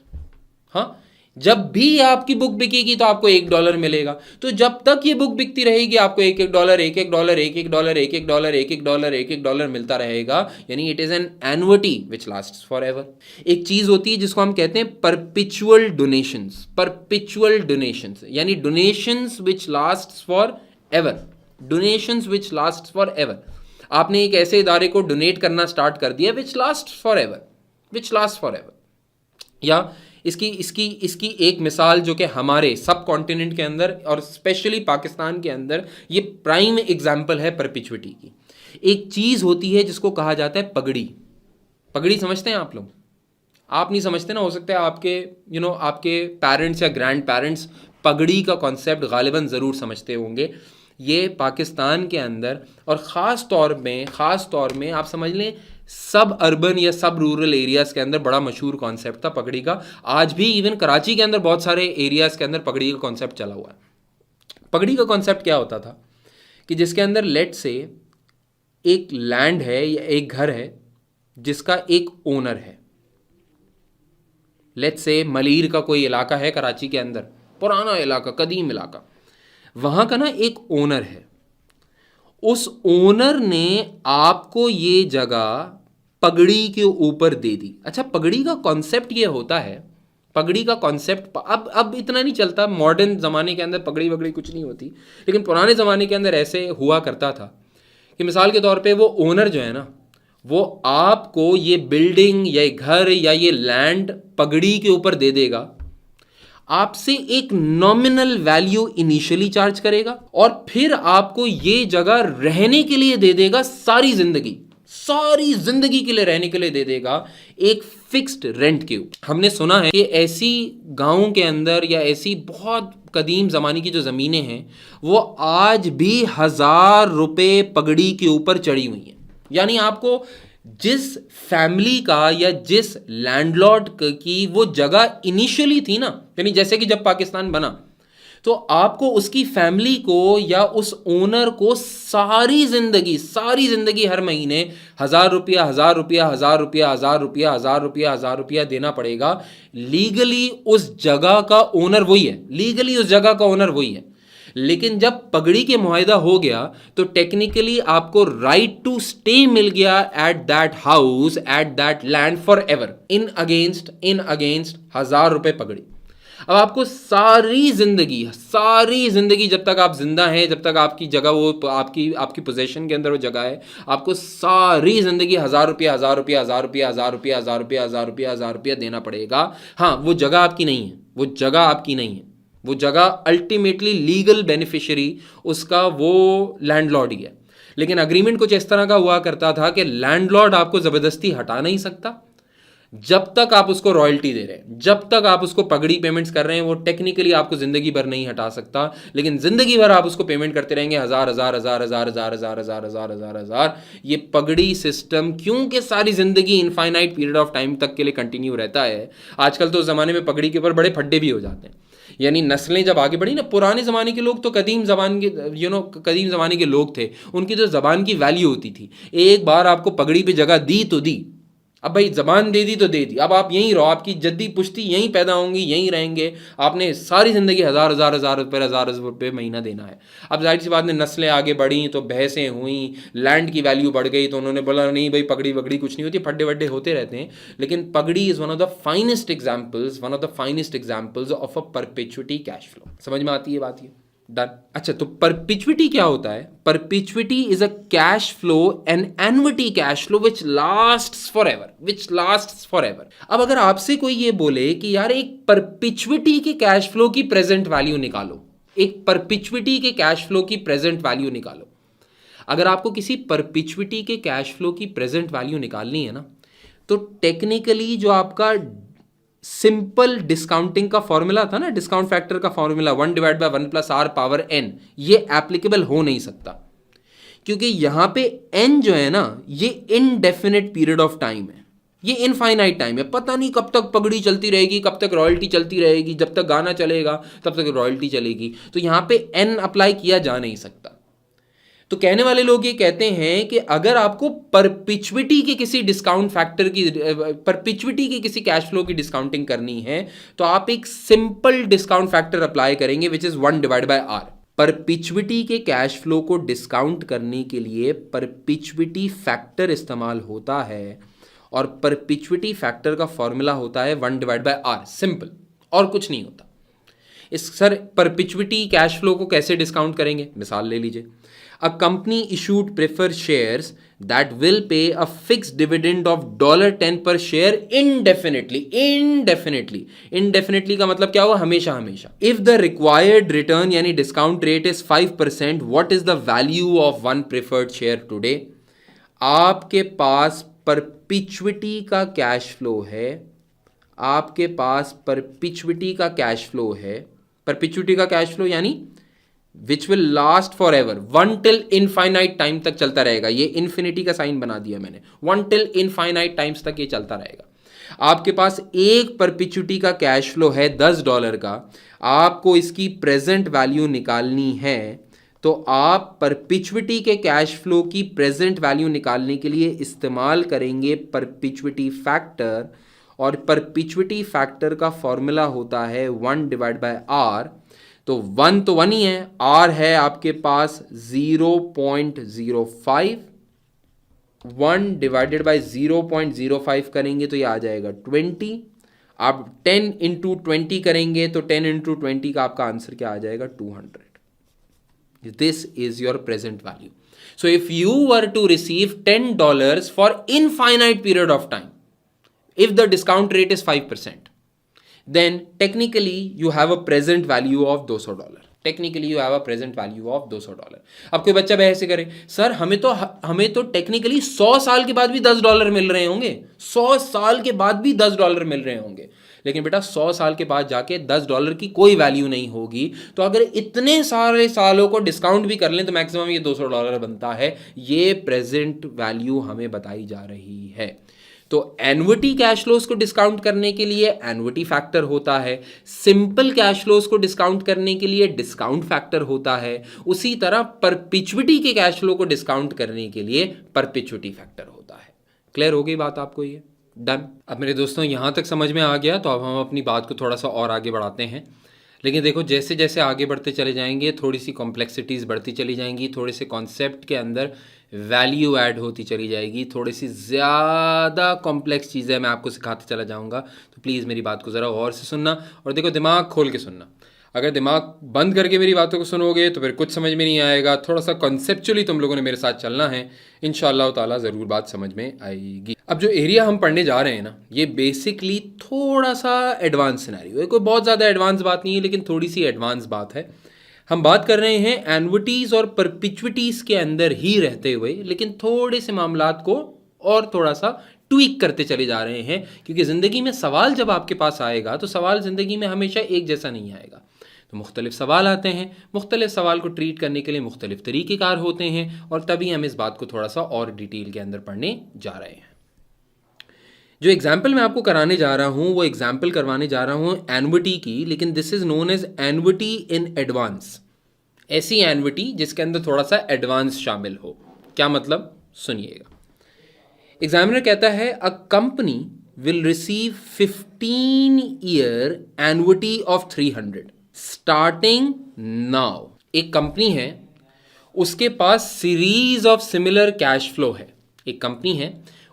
हाँ, जब भी आपकी बुक बिकेगी तो आपको $1 मिलेगा। तो जब तक ये बुक बिकती रहेगी आपको $1 $1 $1 $1 $1 $1 मिलता रहेगा, यानी it is an annuity which lasts for ever. एक चीज होती है जिसको हम कहते हैं परपिचुअल डोनेशंस। परपिचुअल डोनेशंस यानी donations which lasts for ever. Donations which lasts for ever. आपने एक ऐसे इदारे को डोनेट करना स्टार्ट कर दिया which lasts for ever, which last for ever. या इसकी एक मिसाल जो कि हमारे सब कॉन्टिनेंट के अंदर और स्पेशली पाकिस्तान के अंदर ये प्राइम एग्जाम्पल है परपिचुइटी की। एक चीज़ होती है जिसको कहा जाता है पगड़ी। पगड़ी समझते हैं आप लोग? आप नहीं समझते ना, हो सकता है आपके आपके पेरेंट्स या ग्रैंड पेरेंट्स पगड़ी का कॉन्सेप्ट गालिबन ज़रूर समझते होंगे। ये पाकिस्तान के अंदर और ख़ास तौर में आप समझ लें सब अर्बन या सब रूरल एरियाज़ के अंदर बड़ा मशहूर कॉन्सेप्ट था पगड़ी का। आज भी इवन कराची के अंदर बहुत सारे एरियाज़ के अंदर पगड़ी का कॉन्सेप्ट चला हुआ है। पगड़ी का कॉन्सेप्ट क्या होता था कि जिसके अंदर लेट से एक लैंड है या एक घर है जिसका एक ओनर है। लेट से मलीर का कोई इलाका है कराची के अंदर, पुराना इलाका, कदीम इलाका, वहाँ का ना एक ओनर है। उस ओनर ने आपको ये जगह पगड़ी के ऊपर दे दी। अच्छा, पगड़ी का कॉन्सेप्ट ये होता है, पगड़ी का कॉन्सेप्ट अब इतना नहीं चलता, मॉडर्न ज़माने के अंदर पगड़ी वगड़ी कुछ नहीं होती, लेकिन पुराने ज़माने के अंदर ऐसे हुआ करता था कि मिसाल के तौर पे वो ओनर जो है ना, वो आपको ये बिल्डिंग या ये घर या ये लैंड पगड़ी के ऊपर दे देगा। आपसे एक नॉमिनल वैल्यू इनिशियली चार्ज करेगा और फिर आपको ये जगह रहने के लिए दे देगा, सारी जिंदगी के लिए रहने के लिए दे देगा एक फिक्स्ड रेंट के ऊपर। हमने सुना है कि ऐसी गांवों के अंदर या ऐसी बहुत कदीम ज़माने की जो ज़मीनें हैं वो आज भी ₹1000 पगड़ी के ऊपर चढ़ी हुई हैं। यानी आपको जिस फैमिली का या जिस लैंडलॉर्ड की वो जगह इनिशियली थी ना, यानी जैसे कि जब पाकिस्तान बना तो आपको उसकी फैमिली को या उस ओनर को सारी जिंदगी हर महीने ₹1000 देना पड़ेगा। लीगली उस जगह का ओनर वही है, लेकिन जब पगड़ी के मुआहिदा हो गया तो टेक्निकली आपको राइट टू स्टे मिल गया at that house, at that land for ever, in against ₹1000 पगड़ी। अब आपको सारी जिंदगी जब तक आप जिंदा हैं, जब तक आपकी जगह वो आपकी पोजीशन के अंदर वो जगह है, आपको सारी जिंदगी ₹1000 देना पड़ेगा। हाँ, वो जगह आपकी नहीं है, वो जगह अल्टीमेटली लीगल बेनिफिशियरी उसका वो लैंडलॉर्ड ही है। लेकिन अग्रीमेंट कुछ इस तरह का हुआ करता था कि लैंडलॉर्ड आपको ज़बरदस्ती हटा नहीं सकता जब तक आप उसको रॉयल्टी दे रहे हैं, जब तक आप उसको पगड़ी पेमेंट्स कर रहे हैं। वो टेक्निकली आपको ज़िंदगी भर नहीं हटा सकता, लेकिन ज़िंदगी भर आप उसको पेमेंट करते रहेंगे हजार। ये पगड़ी सिस्टम क्योंकि सारी ज़िंदगी इनफाइनाइट पीरियड ऑफ टाइम तक के लिए कंटिन्यू रहता है। आजकल तो ज़माने में पगड़ी के ऊपर बड़े फड्डे भी हो जाते हैं, यानी नस्लें जब आगे बढ़ी ना, पुराने ज़माने के लोग तो कदीम ज़माने के लोग थे, उनकी तो ज़बान की वैल्यू होती थी। एक बार आपको पगड़ी पे जगह दी तो दी, अब भाई ज़बान दे दी तो दे दी, अब आप यहीं रहो, आपकी जद्दी पुश्ती यहीं पैदा होंगी, यहीं रहेंगे, आपने सारी ज़िंदगी हज़ार हज़ार हज़ार रुपये महीना देना है। अब जाहिर सी बात है, नस्लें आगे बढ़ी तो बहसें हुई, लैंड की वैल्यू बढ़ गई, तो उन्होंने बोला नहीं भाई पगड़ी वगड़ी कुछ नहीं होती, फड्डे वड्डे होते रहते हैं, लेकिन पगड़ी is one of the finest examples of a perpetuity cash flow. समझ में आती है बात ये? डन। अच्छा, तो परपिचुइटी क्या होता है? Perpetuity is a cash flow, an annuity cash flow which lasts for ever. अब अगर आपसे कोई ये बोले कि यार एक परपिचुइटी के कैश फ्लो की प्रेजेंट वैल्यू निकालो, एक परपिचुइटी के कैश फ्लो की प्रेजेंट वैल्यू निकालो, अगर आपको किसी परपिचुइटी के कैश फ्लो की प्रेजेंट वैल्यू निकालनी है ना, तो टेक्निकली जो आपका सिंपल डिस्काउंटिंग का फॉर्मूला था ना, डिस्काउंट फैक्टर का फॉर्मूला 1/1 + r⁴n, ये एप्लीकेबल हो नहीं सकता, क्योंकि यहां पे n जो है ना, ये इनडेफिनेट पीरियड ऑफ टाइम है, ये इनफाइनाइट टाइम है, पता नहीं कब तक पगड़ी चलती रहेगी, कब तक रॉयल्टी चलती रहेगी, जब तक गाना चलेगा तब तक रॉयल्टी चलेगी, तो यहां पे n अप्लाई किया जा नहीं सकता। तो कहने वाले लोग ये कहते हैं कि अगर आपको परपिचुइटी के किसी डिस्काउंट फैक्टर की, परपिचुइटी के किसी कैश फ्लो की डिस्काउंटिंग करनी है, तो आप एक सिंपल डिस्काउंट फैक्टर अप्लाई करेंगे विच इज 1/r। परपिचुइटी के कैश फ्लो को डिस्काउंट करने के लिए परपिचुइटी फैक्टर इस्तेमाल होता है, और परपिचुइटी फैक्टर का फॉर्मूला होता है 1/r, सिंपल, और कुछ नहीं होता। इस सर परपिचुइटी कैश फ्लो को कैसे डिस्काउंट करेंगे? मिसाल ले लीजिए, a company issued preferred shares that will pay a fixed dividend of $10 per share indefinitely का मतलब क्या हुआ? हमेशा हमेशा। if the required return यानी discount rate is 5%, what is the value of one preferred share today? आपके पास परपिचुइटी का cash flow है, आपके पास परपिचुइटी का कैश फ्लो है, परपिचुइटी का कैश फ्लो यानी which will last for ever, 1 till infinite time तक चलता रहेगा, ये इन्फिनिटी का साइन बना दिया मैंने, 1 till इनफाइनाइट टाइम्स तक ये चलता रहेगा। आपके पास एक परपिचुइटी का कैश फ्लो है $10 का, आपको इसकी प्रेजेंट वैल्यू निकालनी है, तो आप परपिचुइटी के कैश फ्लो की प्रेजेंट वैल्यू निकालने के लिए इस्तेमाल करेंगे परपिचुइटी फैक्टर, और परपिचुइटी फैक्टर का फॉर्मूला होता है 1/r। तो 1 तो 1 ही है, r है आपके पास 0.05, 1/0.05 करेंगे तो ये आ जाएगा 20। आप 10 × 20 करेंगे तो 10 × 20 का आपका आंसर क्या आ जाएगा? 200। This is your present value. So if you were to receive $10 for infinite period of time, if the discount rate is 5%, then technically you have a present value of $200। Technically you have a present value of $200। अब कोई बच्चा बहस से करे, sir हमें तो technically 100 साल के बाद भी $10 मिल रहे होंगे, 100 साल के बाद भी $10 मिल रहे होंगे, लेकिन बेटा 100 साल के बाद जाके $10 की कोई वैल्यू नहीं होगी। तो अगर इतने सारे सालों को डिस्काउंट भी कर लें तो मैक्सिमम ये $200 बनता है। ये प्रेजेंट वैल्यू हमें बताई जा रही है। तो एन्युटी कैश फ्लोज को डिस्काउंट करने के लिए एन्युटी फैक्टर होता है, सिंपल कैश फ्लोज को डिस्काउंट करने के लिए डिस्काउंट फैक्टर होता है, उसी तरह परपिचुइटी के कैश फ्लो को डिस्काउंट करने के लिए परपिचुइटी फैक्टर होता है। क्लियर हो गई बात आपको ये? डन। अब मेरे दोस्तों यहाँ तक समझ में आ गया, तो अब हम अपनी बात को थोड़ा सा और आगे बढ़ाते हैं। लेकिन देखो जैसे जैसे आगे बढ़ते चले जाएंगे थोड़ी सी कॉम्प्लेक्सिटीज़ बढ़ती चली जाएंगी, थोड़े से कॉन्सेप्ट के अंदर वैल्यू ऐड होती चली जाएगी, थोड़ी सी ज़्यादा कॉम्प्लेक्स चीज़ें मैं आपको सिखाते चला जाऊंगा। तो प्लीज़ मेरी बात को ज़रा गौर से सुनना, और देखो दिमाग खोल के सुनना। अगर दिमाग बंद करके मेरी बातों को सुनोगे तो फिर कुछ समझ में नहीं आएगा। थोड़ा सा कॉन्सेप्चुअली तुम लोगों ने मेरे साथ चलना है, इंशाअल्लाह ताला ज़रूर बात समझ में आएगी। अब जो एरिया हम पढ़ने जा रहे हैं ना, ये बेसिकली थोड़ा सा एडवांस सिनेरियो है, कोई बहुत ज़्यादा एडवांस बात नहीं है, लेकिन थोड़ी सी एडवांस बात है। हम बात कर रहे हैं एन्युटीज़ और परपिचुइटीज़ के अंदर ही रहते हुए, लेकिन थोड़े से मामलात को और थोड़ा सा ट्वीक करते चले जा रहे हैं, क्योंकि ज़िंदगी में सवाल जब आपके पास आएगा तो सवाल ज़िंदगी में हमेशा एक जैसा नहीं आएगा। तो मुख्तलिफ सवाल आते हैं, मुख्तलिफ सवाल को ट्रीट करने के लिए मुख्तलिफ तरीक़ेकार होते हैं, और तभी हम इस बात को थोड़ा सा और डिटेल के अंदर पढ़ने जा रहे हैं। जो एग्जाम्पल मैं आपको कराने जा रहा हूँ वो एग्जाम्पल करवाने जा रहा हूँ एन्युटी की, लेकिन this is known as annuity in advance. ऐसी एन्युटी जिसके अंदर थोड़ा सा एडवांस शामिल हो। क्या मतलब? सुनिएगा। एग्जामिनर कहता है a company will receive 15 year annuity of 300 starting now. एक कंपनी है, उसके पास series of similar cash flow है। एक कंपनी है,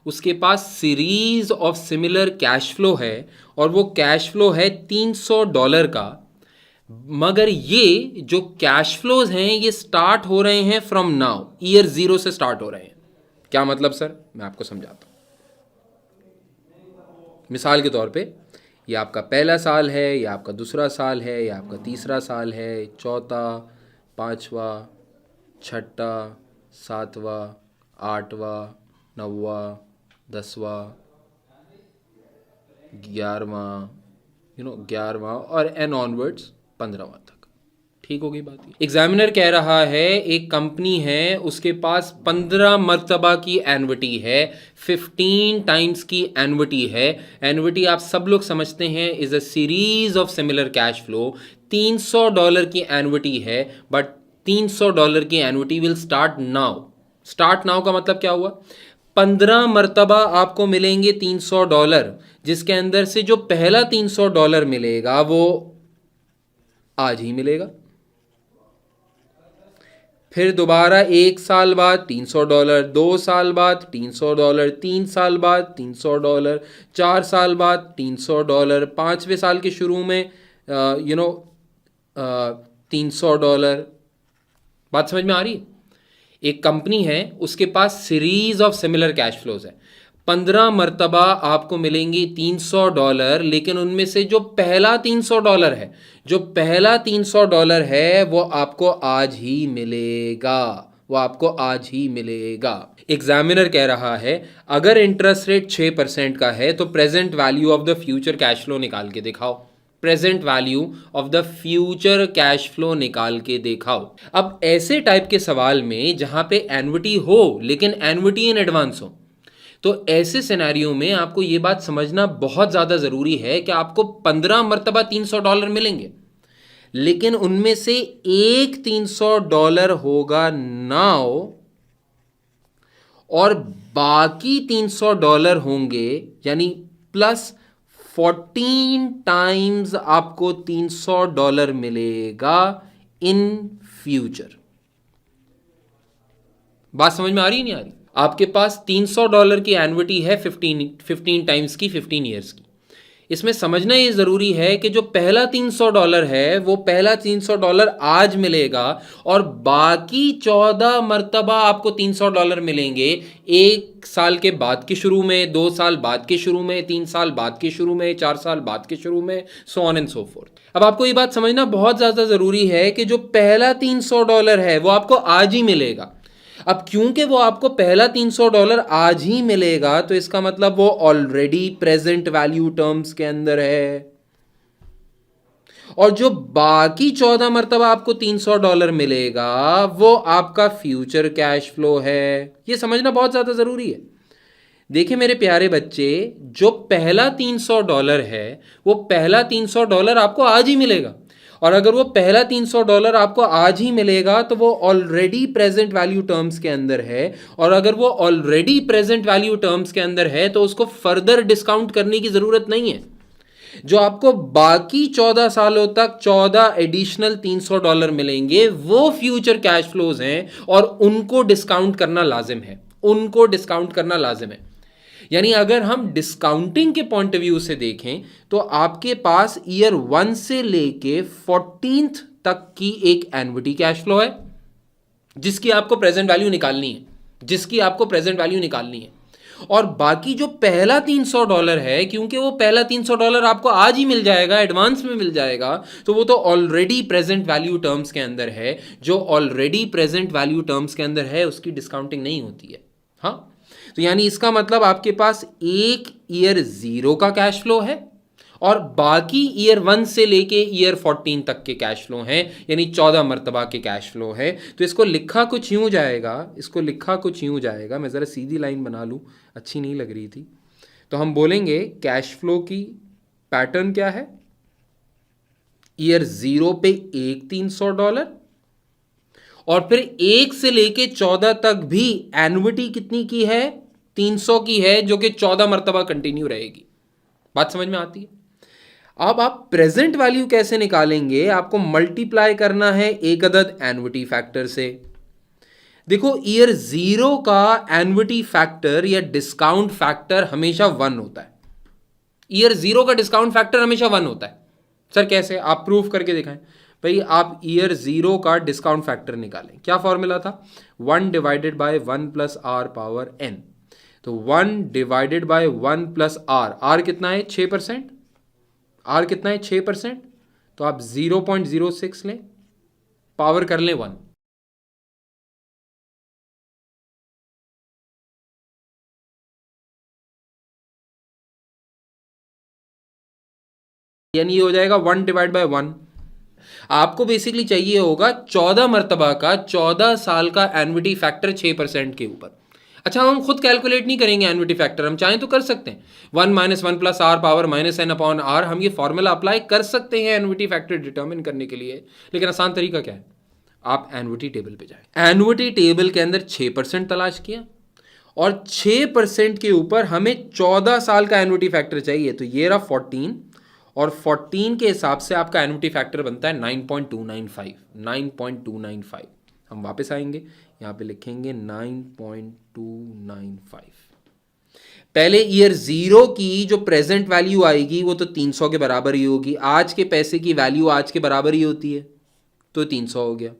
उसके पास series of similar cash flow है और वो कैश फ्लो है $300 का। मगर ये जो कैश फ्लोज हैं ये स्टार्ट हो रहे हैं फ्रॉम नाउ, ईयर 0 से स्टार्ट हो रहे हैं। क्या मतलब सर? मैं आपको समझाता हूं। मिसाल के तौर पे ये आपका पहला साल है, या आपका दूसरा साल है, या आपका तीसरा साल है, चौथा, पांचवा, छठा, सातवां, आठवां, नौवां, 10वां, 11वां, 11वां और एन ऑनवर्ड्स 15वां तक। ठीक हो गई बात? एग्जामिनर कह रहा है एक कंपनी है, उसके पास 15 मर्तबा की एन्युटी है, 15 टाइम्स की एन्युटी है। एन्युटी आप सब लोग समझते हैं is a series of similar cash flow. $300 की एन्युटी है, बट $300 की annuity will start now. Start now का मतलब क्या हुआ? 15 मर्तबा आपको मिलेंगे $300, जिसके अंदर से जो पहला $300 मिलेगा वो आज ही मिलेगा। फिर दोबारा 1 साल बाद $300, 2 साल बाद $300, 3 साल बाद $300, 4 साल बाद $300, 5वें साल के शुरू में $300। बात समझ में आ रही है? एक कंपनी है, उसके पास series of similar cash flows है। 15 मर्तबा आपको मिलेंगे $300, लेकिन उनमें से जो पहला $300 है, जो पहला $300 है वो आपको आज ही मिलेगा, वो आपको आज ही मिलेगा। एग्जामिनर कह रहा है अगर इंटरेस्ट रेट 6% का है तो present value of the future cash flow निकाल के दिखाओ। Present value of the future cash flow निकाल के दिखाओ। अब ऐसे टाइप के सवाल में जहां पे एन्युटी हो लेकिन एन्युटी इन एडवांस हो, तो ऐसे सिनेरियो में आपको ये बात समझना बहुत ज़्यादा ज़रूरी है कि आपको 15 मरतबा $300 मिलेंगे, लेकिन उनमें से एक $300 होगा नाउ और बाकी $300 होंगे, यानी प्लस 14 टाइम्स आपको $300 मिलेगा इन फ्यूचर। बात समझ में आ रही है नहीं आ रही? आपके पास $300 की एन्युटी है 15 टाइम्स की 15 ईयर्स की। इसमें समझना ये ज़रूरी है कि जो पहला $300 है वो पहला $300 आज मिलेगा और बाकी 14 मरतबा आपको $300 मिलेंगे 1 साल के बाद के शुरू में, 2 साल बाद के शुरू में, 3 साल बाद के शुरू में, 4 साल बाद के शुरू में, so on and so fourth. अब आपको ये बात समझना बहुत ज़्यादा ज़रूरी है कि जो पहला $300 है वो आपको आज ही मिलेगा। अब क्योंकि वो आपको पहला $300 आज ही मिलेगा तो इसका मतलब वो ऑलरेडी प्रेजेंट वैल्यू टर्म्स के अंदर है, और जो बाकी 14 मरतबा आपको $300 मिलेगा वो आपका फ्यूचर कैश फ्लो है। ये समझना बहुत ज्यादा जरूरी है। देखिए मेरे प्यारे बच्चे, जो पहला $300 है वो पहला $300 आपको आज ही मिलेगा, और अगर वो पहला $300 आपको आज ही मिलेगा तो वो ऑलरेडी प्रेजेंट वैल्यू टर्म्स के अंदर है, और अगर वो ऑलरेडी प्रेजेंट वैल्यू टर्म्स के अंदर है तो उसको फर्दर डिस्काउंट करने की ज़रूरत नहीं है। जो आपको बाकी 14 सालों तक 14 एडिशनल $300 मिलेंगे वो फ्यूचर कैश फ्लोज हैं और उनको डिस्काउंट करना लाजिम है, उनको डिस्काउंट करना लाजिम है। यानी अगर हम डिस्काउंटिंग के पॉइंट ऑफ व्यू से देखें तो आपके पास ईयर 1 से लेके 14th तक की एक एन्युटी कैश फ्लो है जिसकी आपको प्रेजेंट वैल्यू निकालनी है, जिसकी आपको प्रेजेंट वैल्यू निकालनी है। और बाकी जो पहला $300 है, क्योंकि वो पहला $300 आपको आज ही मिल जाएगा, एडवांस में मिल जाएगा, तो वो तो ऑलरेडी प्रेजेंट वैल्यू टर्म्स के अंदर है। जो ऑलरेडी प्रेजेंट वैल्यू टर्म्स के अंदर है उसकी डिस्काउंटिंग नहीं होती है। हाँ, तो यानी इसका मतलब आपके पास एक ईयर 0 का कैश फ्लो है और बाकी ईयर 1 से लेके ईयर 14 तक के कैश फ्लो हैं, यानी 14 मरतबा के कैश फ्लो है। तो इसको लिखा कुछ यूं जाएगा, इसको लिखा कुछ यूं जाएगा। मैं ज़रा सीधी लाइन बना लूँ, अच्छी नहीं लग रही थी। तो हम बोलेंगे कैश फ्लो की पैटर्न क्या है, ईयर 0 पे एक $300 और फिर 1 से लेके 14 तक भी एन्युटी कितनी की है, 300 की है जो कि 14 मरतबा कंटिन्यू रहेगी। बात समझ में आती है? अब आप प्रेजेंट वैल्यू कैसे निकालेंगे? आपको मल्टीप्लाई करना है एक अदद एन्युटी फैक्टर से। देखो, ईयर जीरो का एन्युटी फैक्टर या डिस्काउंट फैक्टर हमेशा 1 होता है। ईयर जीरो का डिस्काउंट फैक्टर हमेशा 1 होता है। सर कैसे? आप प्रूफ करके दिखाएं। भाई आप ईयर जीरो का डिस्काउंट फैक्टर निकालें। क्या फॉर्मूला था? 1 divided by 1 plus R power n। तो 1 divided by 1 plus R, R कितना है? 6%। आर कितना है? 6%। तो आप 0.06 लें, पावर कर लें 1। यानी ये हो जाएगा 1 डिवाइड बाय 1। आपको बेसिकली चाहिए होगा 14 मरतबा का 14 साल का एन्युटी फैक्टर 6% के ऊपर। अच्छा, हम खुद कैलकुलेट नहीं करेंगे एन्युटी फैक्टर, हम चाहें तो कर सकते हैं। 1 minus 1 plus R power minus N upon R, हम ये फॉर्मूला अप्लाई कर सकते हैं एन्युटी फैक्टर डिटर्मिन करने के लिए। लेकिन आसान तरीका क्या है? आप एन्युटी टेबल पे जाए। एन्युटी टेबल के अंदर 6% तलाश किया और 6% के ऊपर हमें 14 साल का एन्युटी फैक्टर चाहिए। तो ये रहा 14 और 14 के हिसाब से आपका एन्युटी फैक्टर बनता है 9.295। 9.295। हम वापस आएंगे, यहाँ पे लिखेंगे 9.295। पहले ईयर जीरो की जो प्रेजेंट वैल्यू आएगी वो तो 300 के बराबर ही होगी। आज के पैसे की वैल्यू आज के बराबर ही होती है, तो 300 हो गया।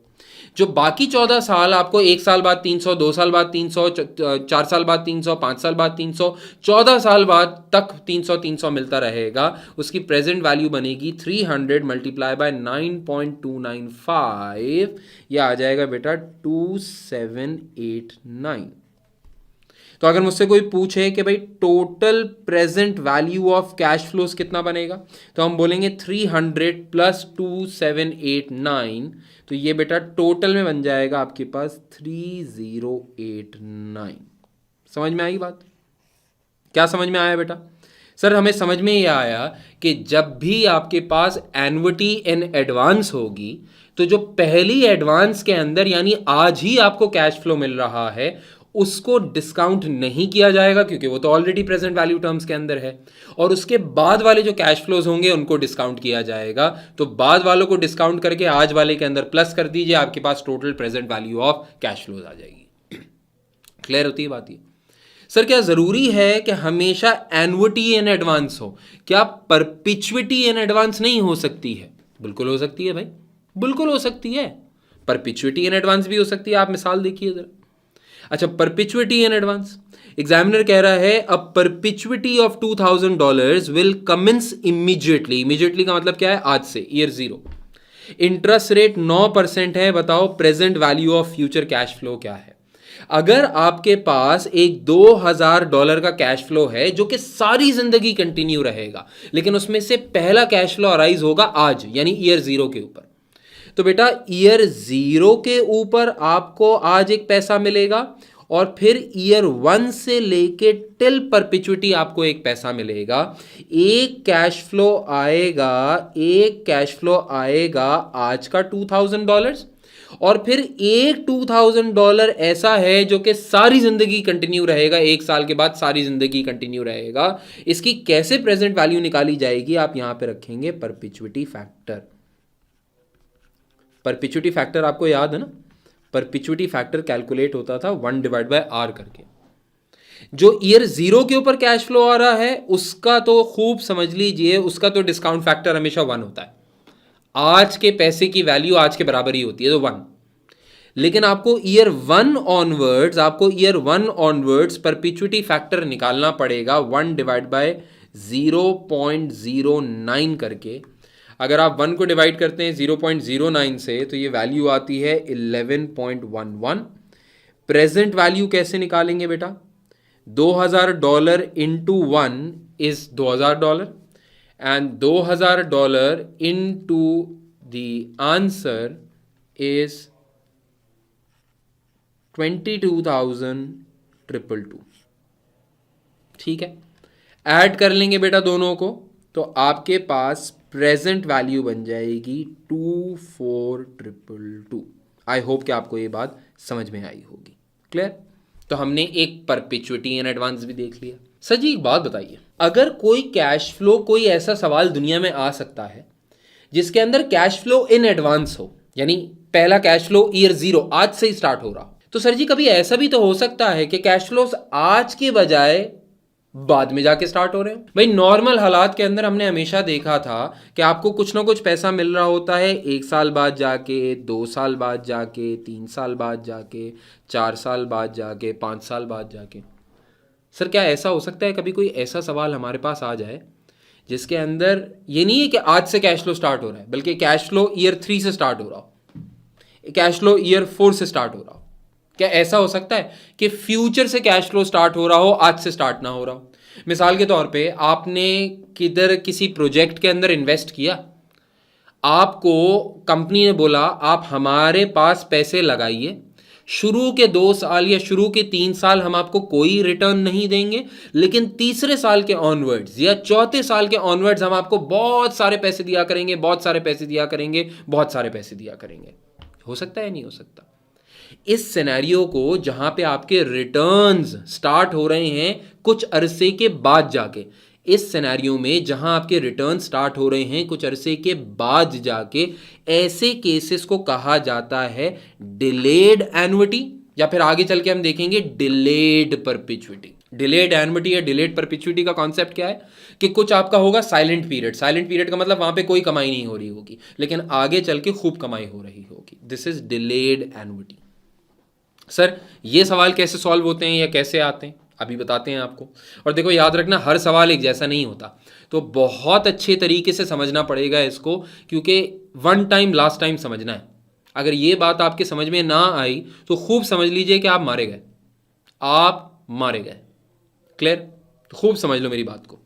जो बाकी 14 साल आपको 1 साल बाद 300, 2 साल बाद 300, 4 साल बाद 300, 5 साल बाद 300, 14 साल बाद तक 300 300 मिलता रहेगा, उसकी प्रेजेंट वैल्यू बनेगी 300 मल्टीप्लाई बाय 9.295। यह आ जाएगा बेटा 2789। तो अगर मुझसे कोई पूछे कि भाई total present value of cash flows कितना बनेगा, तो हम बोलेंगे 300 प्लस 2789। तो ये बेटा टोटल में बन जाएगा आपके पास 3089। समझ में आई बात? क्या समझ में आया बेटा? सर हमें समझ में ये आया कि जब भी आपके पास एन्युटी इन एडवांस होगी, तो जो पहली एडवांस के अंदर यानी आज ही आपको कैश फ्लो मिल रहा है, उसको डिस्काउंट नहीं किया जाएगा क्योंकि वो तो ऑलरेडी प्रेजेंट वैल्यू टर्म्स के अंदर है। और उसके बाद वाले जो कैश फ्लोज होंगे उनको डिस्काउंट किया जाएगा। तो बाद वालों को डिस्काउंट करके आज वाले के अंदर प्लस कर दीजिए, आपके पास total present value of cash flows आ जाएगी। क्लियर होती है बात ये? सर क्या जरूरी है कि हमेशा एन्युटी इन एडवांस हो? क्या परपिचुइटी इन एडवांस नहीं हो सकती है? बिल्कुल हो सकती है भाई, बिल्कुल हो सकती है। परपिचुइटी इन एडवांस भी हो सकती है। आप मिसाल देखिए जरा। अच्छा, परपिचुइटी इन एडवांस, एग्जामिनर कह रहा है a perpetuity of $2000 will commence immediately. Immediately का मतलब क्या है? आज से, ईयर जीरो। इंटरेस्ट रेट 9% है। बताओ present value of future cash flow क्या है? अगर आपके पास एक $2000 का कैश फ्लो है जो कि सारी जिंदगी कंटिन्यू रहेगा, लेकिन उसमें से पहला कैश फ्लो अराइज होगा आज, यानी ईयर जीरो के ऊपर, तो बेटा ईयर जीरो के ऊपर आपको आज एक पैसा मिलेगा और फिर ईयर 1 से लेके टिल परपिचुइटी आपको एक पैसा मिलेगा। एक कैश फ्लो आएगा आज का $2000 और फिर एक $2000 ऐसा है जो कि सारी जिंदगी कंटिन्यू रहेगा, 1 साल के बाद सारी जिंदगी कंटिन्यू रहेगा। इसकी कैसे प्रेजेंट वैल्यू निकाली जाएगी? आप यहां पे रखेंगे परपिचुइटी फैक्टर। परपिचुइटी फैक्टर आपको याद है ना? परपिचुइटी फैक्टर कैलकुलेट होता था 1 डिवाइड बाय आर करके। जो ईयर जीरो के ऊपर कैश फ्लो आ रहा है उसका तो खूब समझ लीजिए, उसका तो डिस्काउंट फैक्टर हमेशा 1 होता है। आज के पैसे की वैल्यू आज के बराबर ही होती है, तो 1। लेकिन आपको ईयर 1 ऑनवर्ड्स परपिचुइटी फैक्टर निकालना पड़ेगा 1 डिवाइड बाय 0.09 करके। अगर आप 1 को डिवाइड करते हैं 0.09 से तो ये वैल्यू आती है 11.11। प्रेजेंट वैल्यू कैसे निकालेंगे बेटा? $2000 into 1 is $2000 and $2000 into the answer is 22,222। ठीक है, ऐड कर लेंगे बेटा दोनों को, तो आपके पास प्रेजेंट वैल्यू बन जाएगी 24,222। आई होप कि आपको ये बात समझ में आई होगी। क्लियर? तो हमने एक परपेचुइटी इन एडवांस भी देख लिया। सर जी एक बात बताइए, अगर कोई कैश फ्लो, कोई ऐसा सवाल दुनिया में आ सकता है जिसके अंदर कैश फ्लो इन एडवांस हो, यानी पहला कैश फ्लो ईयर 0 आज से ही स्टार्ट हो रहा, तो सर जी कभी ऐसा भी तो हो सकता है कि कैश फ्लोस आज के बजाय बाद में जाके स्टार्ट हो रहे हैं। भाई नॉर्मल हालात के अंदर हमने हमेशा देखा था कि आपको कुछ ना कुछ पैसा मिल रहा होता है 1 साल बाद जाके, 2 साल बाद जाके, 3 साल बाद जाके, 4 साल बाद जाके, 5 साल बाद जाके। सर क्या ऐसा हो सकता है कभी कोई ऐसा सवाल हमारे पास आ जाए जिसके अंदर ये नहीं है कि आज से कैश फ्लो स्टार्ट हो रहा है, बल्कि कैश फ्लो ईयर 3 से स्टार्ट हो रहा हो, कैश फ्लो ईयर 4 से स्टार्ट हो रहा हो? क्या ऐसा हो सकता है कि फ्यूचर से कैश फ्लो स्टार्ट हो रहा हो, आज से स्टार्ट ना हो रहा हो? मिसाल के तौर पे आपने किधर किसी प्रोजेक्ट के अंदर इन्वेस्ट किया, आपको कंपनी ने बोला आप हमारे पास पैसे लगाइए, शुरू के 2 साल या शुरू के 3 साल हम आपको कोई रिटर्न नहीं देंगे, लेकिन तीसरे साल के ऑनवर्ड्स या चौथे साल के ऑनवर्ड्स हम आपको बहुत सारे पैसे दिया करेंगे, बहुत सारे पैसे दिया करेंगे, बहुत सारे पैसे दिया करेंगे। हो सकता है नहीं हो सकता? इस सिनेरियो को जहां पे आपके रिटर्न्स स्टार्ट हो रहे हैं कुछ अरसे के बाद जाके, इस सिनेरियो में जहां आपके रिटर्न स्टार्ट हो रहे हैं कुछ अरसे के बाद जाके, ऐसे केसेस को कहा जाता है डिलेड एन्युटी, या फिर आगे चल के हम देखेंगे डिलेड परपेचुइटी। डिलेड एन्युटी या डिलेड परपेचुइटी का कॉन्सेप्ट क्या है कि कुछ आपका होगा साइलेंट पीरियड। साइलेंट पीरियड का मतलब वहां पे कोई कमाई नहीं हो रही होगी, लेकिन आगे चल के खूब कमाई हो रही होगी। This is delayed annuity. Sir ये सवाल कैसे सॉल्व होते हैं या कैसे आते हैं, अभी बताते हैं आपको। और देखो याद रखना, हर सवाल एक जैसा नहीं होता, तो बहुत अच्छे तरीके से समझना पड़ेगा इसको, क्योंकि वन टाइम लास्ट टाइम समझना है। अगर ये बात आपके समझ में ना आई तो खूब समझ लीजिए कि आप मारे गए, आप मारे गए। क्लियर? तो खूब समझ लो मेरी बात को।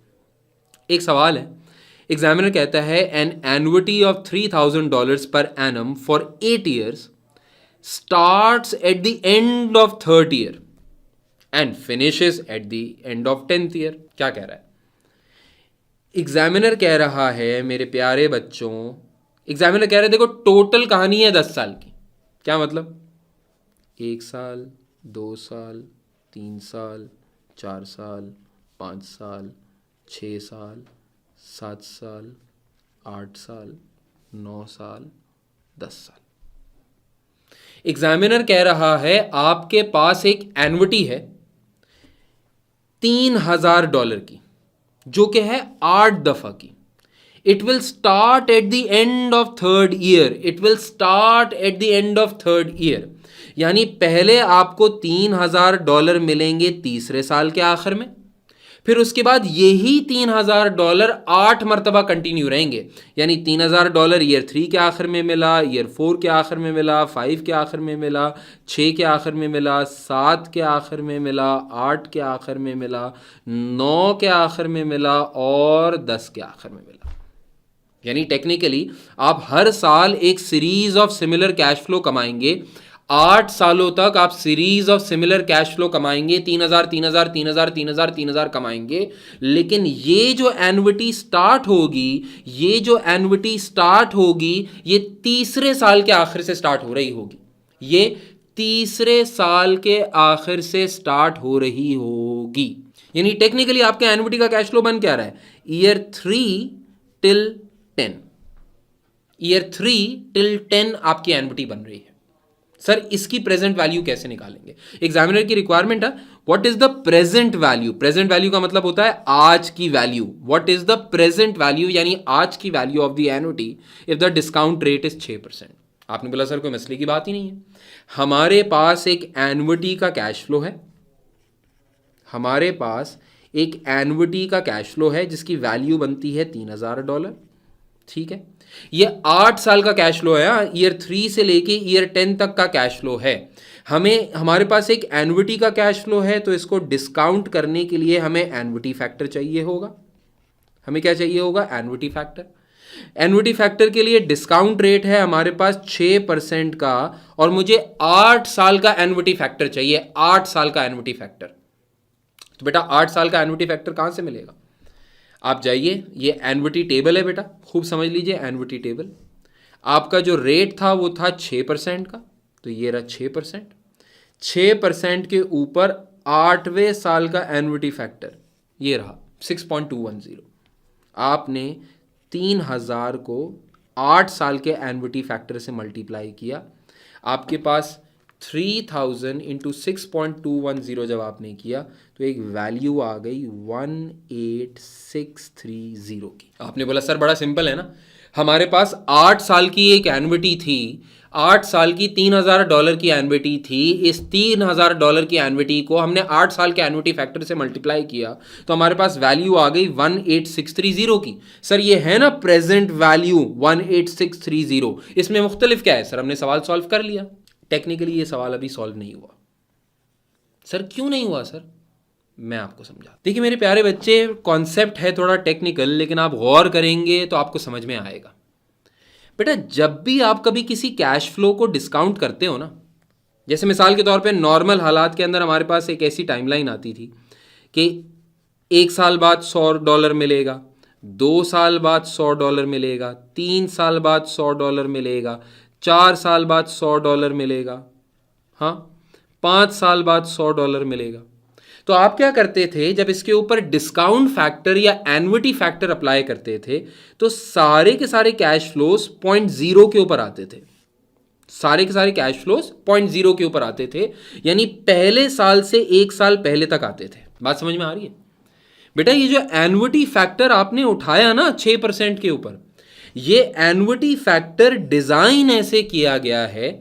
एक सवाल है, एग्जामिनर कहता है N annuity of $3000 per annum for 8 years starts at the end of 3rd year and finishes at the end of 10th year। क्या कह रहा है एग्जामिनर? कह रहा है मेरे प्यारे बच्चों, एग्जामिनर कह रहा है देखो टोटल कहानी है 10 साल की। क्या मतलब? 1 साल, 2 साल, 3 साल, 4 साल, 5 साल, 6 साल, 7 साल, 8 साल, 9 साल, 10 साल। एग्जामिनर कह रहा है आपके पास एक एन्युटी है $3000 की, जो कि है 8 दफा की। It will start at the end of 3rd year। It will start at the end of 3rd year, यानी पहले आपको $3000 मिलेंगे तीसरे साल के आखिर में, फिर उसके बाद यही $3000 8 मरतबा कंटिन्यू रहेंगे, यानी $3000 ईयर 3 के आखिर में मिला, ईयर 4 के आखिर में मिला, 5 के आखिर में मिला, 6 के आखिर में मिला, 7 के आखिर में मिला, 8 के आखिर में मिला, 9 के आखिर में मिला और 10 के आखिर में मिला। यानी टेक्निकली आप हर साल एक series of similar cash flow कमाएंगे। 8 सालों तक आप series of similar cash flow कमाएंगे, 3000 3000 3000 3000 3000 कमाएंगे। लेकिन ये जो एन्युटी स्टार्ट होगी, ये तीसरे साल के आखिर से स्टार्ट हो रही होगी। ये तीसरे साल के आखिर से स्टार्ट हो रही होगी। यानी टेक्निकली आपके एन्युटी का कैश फ्लो बन क्या रहा है? ईयर 3 till 10, ईयर 3 till 10 आपकी एन्युटी बन रही है। सर इसकी प्रेजेंट वैल्यू कैसे निकालेंगे? एग्जामिनर की रिक्वायरमेंट है what is the present value. Present value का मतलब होता है आज की value. What is the present value, यानी आज की value of the annuity if the discount rate is 6%। आपने बोला सर कोई मसले की बात ही नहीं है। हमारे पास एक एन्युटी का कैश फ्लो है, हमारे पास एक एन्युटी का कैश फ्लो है जिसकी वैल्यू बनती है $3000। ठीक है, ये 8 साल का कैश फ्लो है, ईयर 3 से लेके ईयर 10 तक का कैश फ्लो है। हमारे पास एक एन्युटी का कैश फ्लो है, तो इसको डिस्काउंट करने के लिए हमें एन्युटी फैक्टर चाहिए होगा। हमें क्या चाहिए होगा? Annuity factor. एन्युटी फैक्टर के लिए डिस्काउंट रेट है हमारे पास 6% का, और मुझे 8 साल का एन्युटी फैक्टर चाहिए। 8 साल का एन्युटी फैक्टर। तो बेटा 8 साल का एन्युटी फैक्टर कहां से मिलेगा? आप जाइए, ये एन्युटी टेबल है बेटा, खूब समझ लीजिए एन्युटी टेबल। आपका जो रेट था वो था 6% का, तो ये रहा 6%। 6% के ऊपर 8वें साल का एन्युटी फैक्टर ये रहा 6.210। आपने 3000 को 8 साल के एन्युटी फैक्टर से मल्टीप्लाई किया, आपके पास 3000 इंटू 6.210 जब आपने किया तो एक वैल्यू आ गई 18630 की। आपने बोला सर बड़ा सिंपल है ना, हमारे पास 8 साल की एक एन्युटी थी, 8 साल की $3000 की एन्युटी थी, इस $3000 की एन्युटी को हमने 8 साल के एन्युटी फैक्टर से मल्टीप्लाई किया तो हमारे पास वैल्यू आ गई 18630 की। सर ये है ना प्रेजेंट वैल्यू 18630, इसमें मुख्तलिफ क्या है? सर हमने सवाल सॉल्व कर लिया। टेक्निकली ये सवाल अभी सॉल्व नहीं हुआ। सर क्यों नहीं हुआ? सर मैं आपको समझा। देखिए मेरे प्यारे बच्चे, कॉन्सेप्ट है थोड़ा टेक्निकल, लेकिन आप गौर करेंगे तो आपको समझ में आएगा। बेटा जब भी आप कभी किसी कैश फ्लो को डिस्काउंट करते हो ना, जैसे मिसाल के तौर पे नॉर्मल हालात के अंदर हमारे पास एक ऐसी टाइमलाइन आती थी कि 1 साल बाद $100 मिलेगा, 2 साल बाद $100 मिलेगा, 3 साल बाद $100 मिलेगा, 4 साल बाद $100 मिलेगा, हाँ 5 साल बाद $100 मिलेगा। तो आप क्या करते थे, जब इसके ऊपर डिस्काउंट फैक्टर या एन्युटी फैक्टर अप्लाई करते थे तो सारे के सारे कैश फ्लोस 0.0 के ऊपर आते थे। सारे के सारे कैश फ्लोस 0.0 के ऊपर आते थे, यानी पहले साल से 1 साल पहले तक आते थे। बात समझ में आ रही है? बेटा ये जो एन्युटी फैक्टर आपने उठाया ना 6% के ऊपर, ये एन्युटी फैक्टर डिजाइन ऐसे किया गया है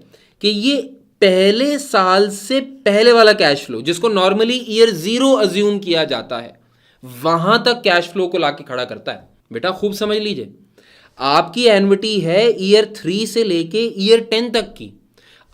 कि ये पहले साल से पहले वाला कैश फ्लो, जिसको नॉर्मली ईयर 0 अज्यूम किया जाता है, वहां तक कैश फ्लो को लाके खड़ा करता है। बेटा खूब समझ लीजिए, आपकी एन्युटी है ईयर 3 से लेके ईयर 10 तक की,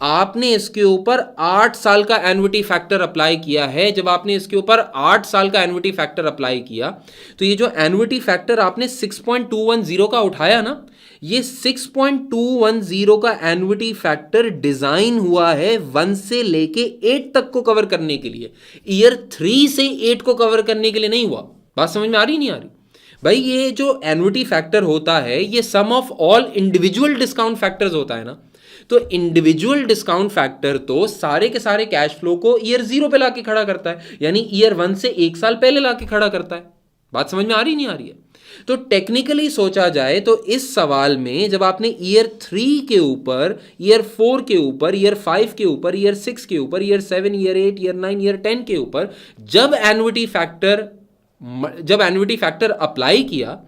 आपने इसके ऊपर 8 साल का एन्युटी फैक्टर अप्लाई किया है। जब आपने इसके ऊपर 8 साल का एन्युटी फैक्टर अप्लाई किया तो ये जो एन्युटी फैक्टर आपने 6.210 का उठाया ना, ये 6.210 का एन्युटी फैक्टर डिजाइन हुआ है 1 से लेके 8 तक को कवर करने के लिए, ईयर 3 से 8 को कवर करने के लिए नहीं हुआ। बात समझ में आ रही नहीं आ रही? भाई ये जो एन्युटी फैक्टर होता है ये sum of all individual discount factors होता है ना, तो इंडिविजुअल डिस्काउंट फैक्टर तो सारे के सारे कैश फ्लो को ईयर 0 पे लाके खड़ा करता है, यानी ईयर 1 से 1 साल पहले लाके खड़ा करता है। बात समझ में आ रही नहीं आ रही है? तो टेक्निकली सोचा जाए तो इस सवाल में जब आपने ईयर 3 के ऊपर, ईयर 4 के ऊपर, ईयर 5 के ऊपर, ईयर 6 के ऊपर, ईयर 7, ईयर 8, ईयर 9, ईयर 10 के ऊपर जब एन्युटी फैक्टर अप्लाई किया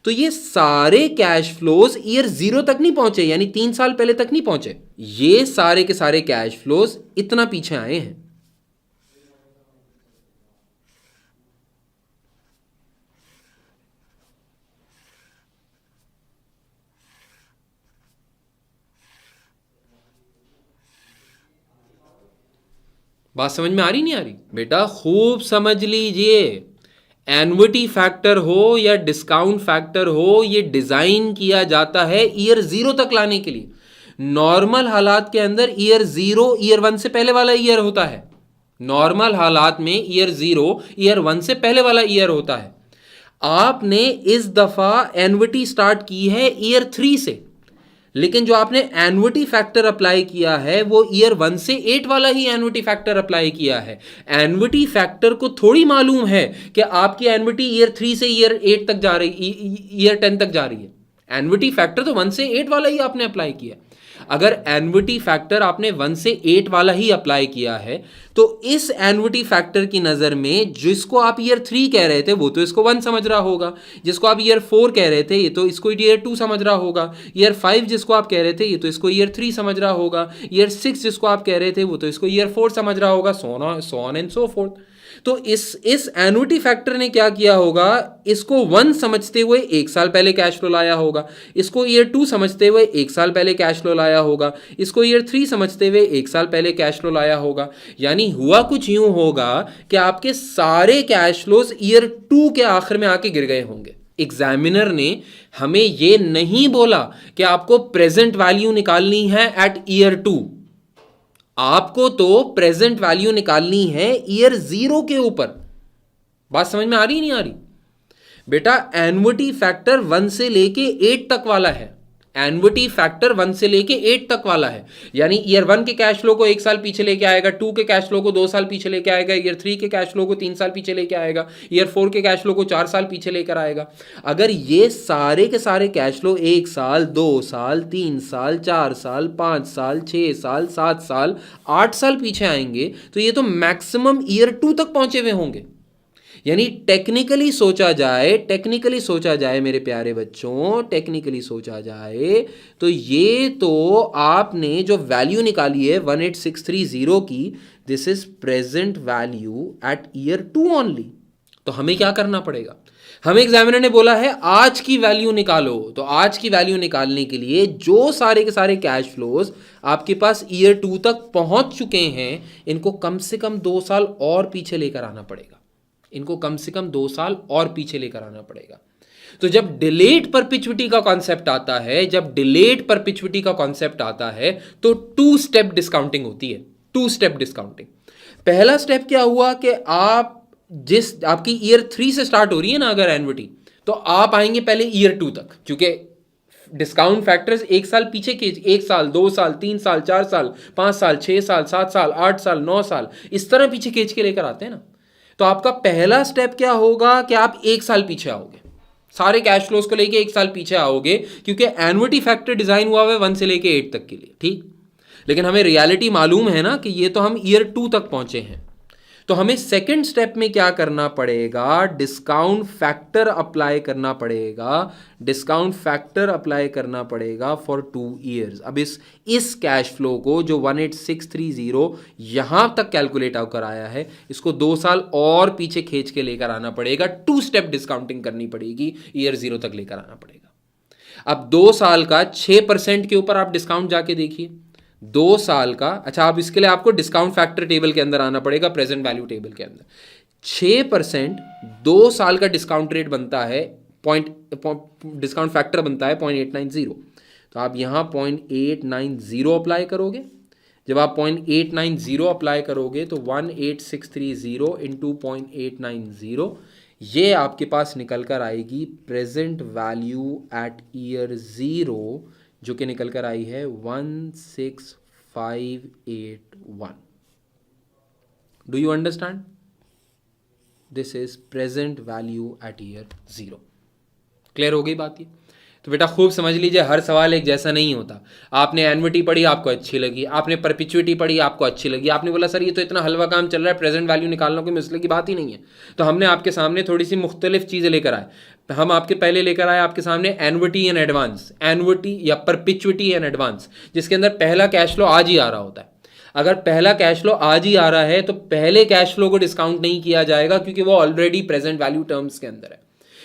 तो ये सारे कैश फ्लोज ईयर 0 तक नहीं पहुंचे, यानी 3 साल पहले तक नहीं पहुंचे। ये सारे के सारे कैश फ्लोज इतना पीछे आए हैं। बात समझ में आ रही नहीं आ रही? बेटा खूब समझ लीजिए, एन्युटी फैक्टर हो या डिस्काउंट फैक्टर हो, ये डिजाइन किया जाता है ईयर 0 तक लाने के लिए। नॉर्मल हालात के अंदर ईयर 0 ईयर 1 से पहले वाला ईयर होता है। नॉर्मल हालात में ईयर 0 ईयर 1 से पहले वाला ईयर होता है। आपने इस दफा एन्युटी स्टार्ट की है ईयर 3 से, लेकिन जो आपने एन्युटी फैक्टर अप्लाई किया है वो ईयर 1 से 8 वाला ही एन्युटी फैक्टर अप्लाई किया है। एन्युटी फैक्टर को थोड़ी मालूम है कि आपकी एन्युटी ईयर 3 से ईयर 8 तक जा रही, ईयर 10 तक जा रही है। एन्युटी फैक्टर तो 1 से 8 वाला ही आपने अप्लाई किया। अगर एन्युटी फैक्टर आपने 1 से 8 वाला ही अप्लाई किया है तो इस एन्युटी फैक्टर की नज़र में जिसको आप ईयर 3 कह रहे थे वो तो इसको 1 समझ रहा होगा, जिसको आप ईयर 4 कह रहे थे ये तो इसको ईयर 2 समझ रहा होगा, ईयर 5 जिसको आप कह रहे थे ये तो इसको ईयर 3 समझ रहा होगा, ईयर 6 जिसको आप कह रहे थे वो तो इसको ईयर 4 समझ रहा होगा, so on and so fourth. तो इस एन्युटी फैक्टर ने क्या किया होगा, इसको 1 समझते हुए 1 साल पहले कैश फ्लो लाया होगा, इसको ईयर 2 समझते हुए 1 साल पहले कैश फ्लो लाया होगा, इसको ईयर 3 समझते हुए 1 साल पहले कैश फ्लो लाया होगा। यानी हुआ कुछ यूं होगा कि आपके सारे कैश फ्लोज ईयर 2 के आखिर में आके गिर गए होंगे। एग्जामिनर ने हमें ये नहीं बोला कि आपको प्रेजेंट वैल्यू निकालनी है एट ईयर 2, आपको तो प्रेजेंट वैल्यू निकालनी है ईयर 0 के ऊपर। बात समझ में आ रही नहीं आ रही? बेटा एन्युटी फैक्टर 1 से लेके 8 तक वाला है, एन्युटी फैक्टर 1 से लेके 8 तक वाला है, यानी ईयर 1 के कैश फ्लो को 1 साल पीछे लेके आएगा, 2 के कैश फ्लो को 2 साल पीछे लेके आएगा, ईयर 3 के कैश फ्लो को 3 साल पीछे लेके आएगा, ईयर 4 के कैश फ्लो को 4 साल पीछे लेकर आएगा। अगर ये सारे के सारे कैश फ्लो 1 साल, 2 साल, 3 साल, 4 साल, 5 साल, 6 साल, 7 साल, 8 साल पीछे आएंगे तो ये तो मैक्सिमम ईयर 2 तक पहुंचे हुए होंगे। यानी टेक्निकली सोचा जाए मेरे प्यारे बच्चों, टेक्निकली सोचा जाए तो ये तो आपने जो वैल्यू निकाली है 18630 की, this is present value at year 2 only. तो हमें क्या करना पड़ेगा? हमें एग्जामिनर ने बोला है आज की वैल्यू निकालो, तो आज की वैल्यू निकालने के लिए जो सारे के सारे कैश फ्लोज आपके पास ईयर 2 तक पहुंच चुके हैं, इनको कम से कम 2 साल और पीछे लेकर आना पड़ेगा। इनको कम से कम 2 साल और पीछे लेकर आना पड़ेगा। तो जब डिलेड परपेचुइटी का कॉन्सेप्ट आता है, तो 2 स्टेप डिस्काउंटिंग होती है। 2 स्टेप डिस्काउंटिंग। पहला स्टेप क्या हुआ कि आपकी ईयर 3 से स्टार्ट हो रही है ना अगर एन्युटी, तो आप आएंगे पहले ईयर 2 तक, क्योंकि डिस्काउंट फैक्टर्स 1 साल पीछे के, 1 साल, 2 साल, 3 साल, 4 साल, 5 साल, 6 साल, 7 साल, 8 साल, 9 साल, इस तरह पीछे खींच के लेकर आते हैं ना। तो आपका पहला स्टेप क्या होगा कि आप 1 साल पीछे आओगे, सारे कैश फ्लोज को लेके 1 साल पीछे आओगे, क्योंकि एन्युटी फैक्टर डिजाइन हुआ है 1 से लेके 8 तक के लिए, ठीक। लेकिन हमें रियलिटी मालूम है ना कि ये तो हम ईयर 2 तक पहुंचे हैं। तो हमें सेकंड स्टेप में क्या करना पड़ेगा? डिस्काउंट फैक्टर अप्लाई करना पड़ेगा फॉर 2 ईयर्स। अब इस कैश फ्लो को जो 18630 यहां तक कैलकुलेट होकर आया है, इसको 2 साल और पीछे खींच के लेकर आना पड़ेगा। 2 स्टेप डिस्काउंटिंग करनी पड़ेगी, ईयर 0 तक लेकर आना पड़ेगा। अब 2 साल का 6% के ऊपर आप डिस्काउंट जाके देखिए, 2 साल का। अच्छा, अब इसके लिए आपको डिस्काउंट फैक्टर टेबल के अंदर आना पड़ेगा, प्रेजेंट वैल्यू टेबल के अंदर। 6% 2 साल का डिस्काउंट रेट बनता है, डिस्काउंट फैक्टर बनता है 0.890। तो आप यहां 0.890 अप्लाई करोगे। जब आप 0.890 अप्लाई करोगे तो 18630 इंटू 0.890, ये आपके पास निकल कर आएगी प्रेजेंट वैल्यू एट ईयर 0, जो कि निकल कर आई है 16581। Do you understand? This is present value at year 0। Clear हो गई बात ये? तो बेटा खूब समझ लीजिए, हर सवाल एक जैसा नहीं होता। आपने एन्युटी पढ़ी, आपको अच्छी लगी, आपने परपेचुइटी पढ़ी, आपको अच्छी लगी, आपने बोला सर ये तो इतना हलवा काम चल रहा है, प्रेजेंट वैल्यू निकालना कोई मसले की बात ही नहीं है। तो हमने आपके सामने थोड़ी सी मुख्तलिफ चीज़ें लेकर आए। हम पहले लेकर आए आपके सामने एन्युटी एंड एडवांस, एन्युटी या परपेचुइटी एंड एडवांस, जिसके अंदर पहला कैश फ्लो आज ही आ रहा होता है। अगर पहला कैश फ्लो आज ही आ रहा है तो पहले कैश फ्लो को डिस्काउंट नहीं किया जाएगा, क्योंकि वो ऑलरेडी प्रेजेंट वैल्यू टर्म्स के अंदर है।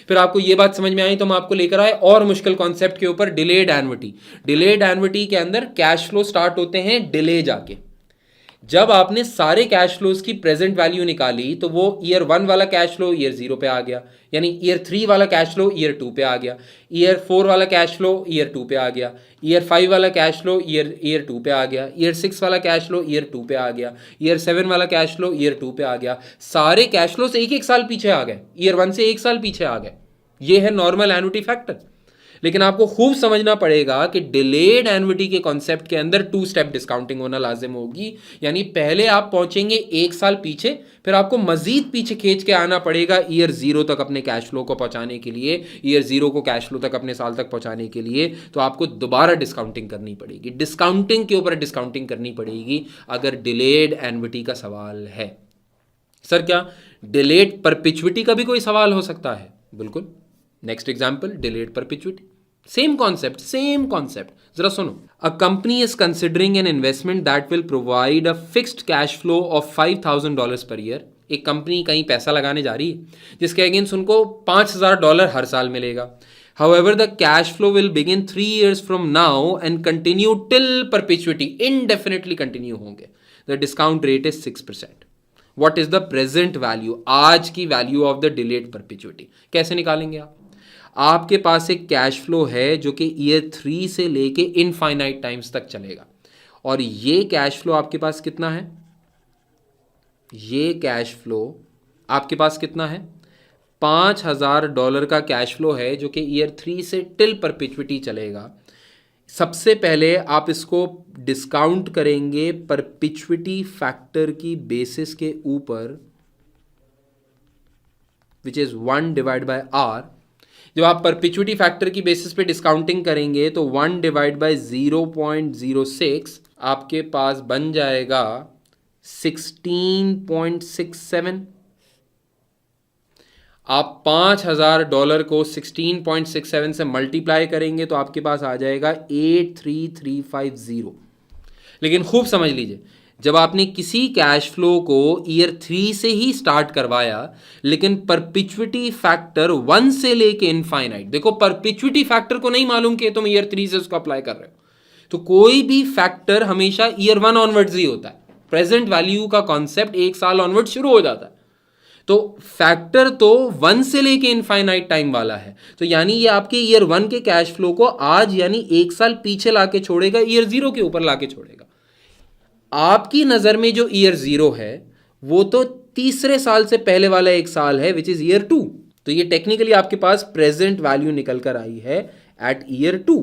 फिर आपको ये बात समझ में आई तो हम आपको लेकर आए और मुश्किल कॉन्सेप्ट के ऊपर, डिलेड एन्युटी। डिलेड एन्युटी के अंदर कैश फ्लो स्टार्ट होते हैं डिले जाके। जब आपने सारे कैश फ्लोज की प्रेजेंट वैल्यू निकाली तो वो ईयर 1 वाला कैश फ्लो ईयर 0 पे आ गया, यानी ईयर 3 वाला कैश फ्लो ईयर 2 पे आ गया, ईयर 4 वाला कैश फ्लो ईयर 2 पे आ गया, ईयर 5 वाला कैश फ्लो ईयर 2 पे आ गया, ईयर 6 वाला कैश फ्लो ईयर 2 पे आ गया, ईयर 7 वाला कैश फ्लो ईयर 2 पे आ गया। सारे कैश फ्लो से 1-1 साल पीछे आ गए, ईयर 1 से 1 साल पीछे आ गए। ये है नॉर्मल एन्युटी फैक्टर। लेकिन आपको खूब समझना पड़ेगा कि डिलेड एन्युटी के कॉन्सेप्ट के अंदर 2 स्टेप डिस्काउंटिंग होना लाजिम होगी। यानी पहले आप पहुंचेंगे 1 साल पीछे, फिर आपको मजीद पीछे खींच के आना पड़ेगा ईयर 0 तक अपने कैश फ्लो को पहुंचाने के लिए, ईयर 0 को कैश फ्लो तक अपने साल तक पहुंचाने के लिए। तो आपको दोबारा डिस्काउंटिंग करनी पड़ेगी, डिस्काउंटिंग के ऊपर डिस्काउंटिंग करनी पड़ेगी अगर डिलेड एन्युटी का सवाल है। सर क्या डिलेड परपेचुइटी का भी कोई सवाल हो सकता है? बिल्कुल। Next example, delayed perpetuity, same concept. जरा सुनो। A company is considering an investment that will provide a fixed cash flow of $5,000 per year. एक कंपनी कहीं पैसा लगाने जा रही है जिसके अगेंस्ट उनको $5,000 हर साल मिलेगा। However, the cash flow will begin 3 years from now and continue till perpetuity, indefinitely continue होंगे। The discount rate is 6%. What is the present value? आज की value of the delayed perpetuity कैसे निकालेंगे आप? आपके पास एक कैश फ्लो है जो कि ईयर 3 से लेके इनफाइनाइट टाइम्स तक चलेगा, और ये कैश फ्लो आपके पास कितना है? ये कैश फ्लो आपके पास कितना है? $5,000 का कैश फ्लो है जो कि ईयर 3 से टिल परपेचुइटी चलेगा। सबसे पहले आप इसको डिस्काउंट करेंगे परपिचुइटी फैक्टर की बेसिस के ऊपर, which is 1 divide by R. जब आप परपिचुइटी फैक्टर की बेसिस पे डिस्काउंटिंग करेंगे तो 1 डिवाइड बाय 0.06 आपके पास बन जाएगा 16.67। आप $5,000 को 16.67 से मल्टीप्लाई करेंगे तो आपके पास आ जाएगा 83350। लेकिन खूब समझ लीजिए, जब आपने किसी कैश फ्लो को ईयर 3 से ही स्टार्ट करवाया, लेकिन परपिचुइटी फैक्टर 1 से लेके इनफाइनाइट, देखो परपिचुइटी फैक्टर को नहीं मालूम कि तुम ईयर 3 से उसको अप्लाई कर रहे हो, तो कोई भी फैक्टर हमेशा ईयर 1 ऑनवर्ड्स ही होता है। प्रेजेंट वैल्यू का कॉन्सेप्ट 1 साल ऑनवर्ड शुरू हो जाता है, तो फैक्टर तो 1 से लेके इनफाइनाइट टाइम वाला है, तो यानी ये आपके ईयर 1 के कैश फ्लो को आज यानी 1 साल पीछे लाके छोड़ेगा, ईयर 0 के ऊपर लाके छोड़ेगा। आपकी नजर में जो ईयर 0 है वो तो तीसरे साल से पहले वाला 1 साल है, विच इज ईयर 2। तो ये टेक्निकली आपके पास प्रेजेंट वैल्यू निकल कर आई है एट ईयर 2।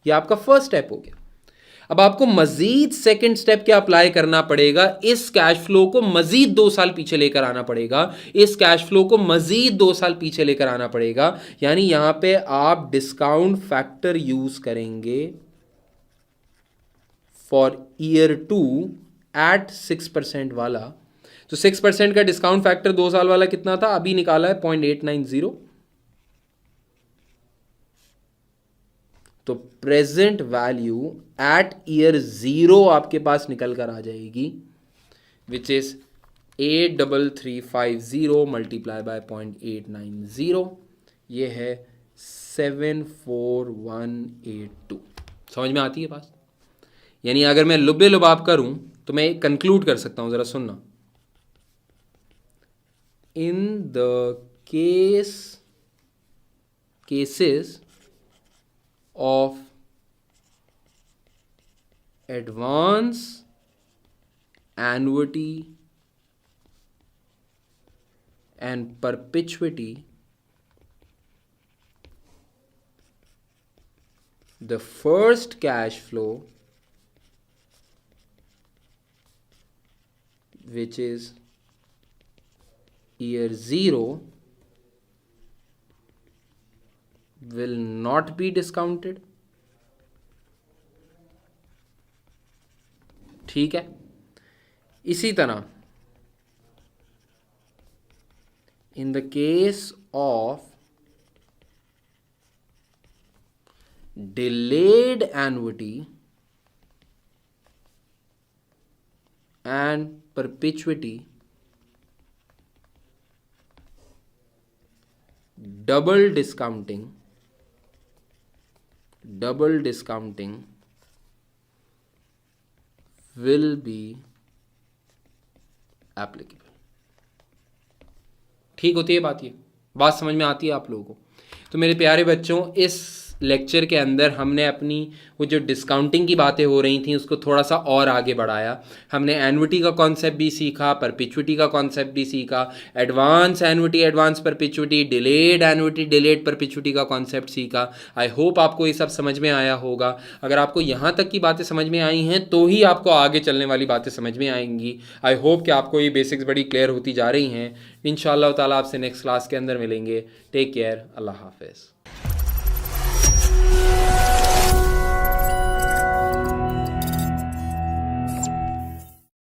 ये आपका फर्स्ट स्टेप हो गया। अब आपको मजीद सेकंड स्टेप क्या अप्लाई करना पड़ेगा, इस कैश फ्लो को मजीद 2 साल पीछे लेकर आना पड़ेगा, इस कैश फ्लो को मजीद 2 साल पीछे लेकर आना पड़ेगा। यानी यहां पे आप डिस्काउंट फैक्टर यूज करेंगे फॉर ईयर 2 एट 6% वाला। तो 6% का डिस्काउंट फैक्टर 2 साल वाला कितना था, अभी निकाला है 0.890। तो प्रेजेंट वैल्यू एट ईयर 0 आपके पास निकल कर आ जाएगी, विच इज 83350 मल्टीप्लाई बाय 0.890, ये है 74182। समझ में आती है बात? यानी अगर मैं लुबे लुबाब करूं तो मैं कंक्लूड कर सकता हूं, जरा सुनना। In the cases of advance annuity and perpetuity, the first cash flow, which is year 0, will not be discounted। ठीक है, इसी तरह in the case of delayed annuity and perpetuity, double discounting will be applicable। ठीक होती है बात? ये बात समझ में आती है आप लोगों को? तो मेरे प्यारे बच्चों, इस लेक्चर के अंदर हमने अपनी वो जो डिस्काउंटिंग की बातें हो रही थी उसको थोड़ा सा और आगे बढ़ाया। हमने एन्युटी का कॉन्सेप्ट भी सीखा, परपिचुइटी का कॉन्सेप्ट भी सीखा, advance annuity, advance perpetuity, delayed annuity, delayed perpetuity का कॉन्सेप्ट सीखा। आई होप आपको ये सब समझ में आया होगा। अगर आपको यहाँ तक की बातें समझ में आई हैं तो ही आपको आगे चलने वाली बातें समझ में आएंगी। आई होप कि आपको ये बेसिक्स बड़ी क्लियर होती जा रही हैं। इंशाअल्लाह ताला आपसे नेक्स्ट क्लास के अंदर मिलेंगे। टेक केयर, अल्लाह हाफिज़।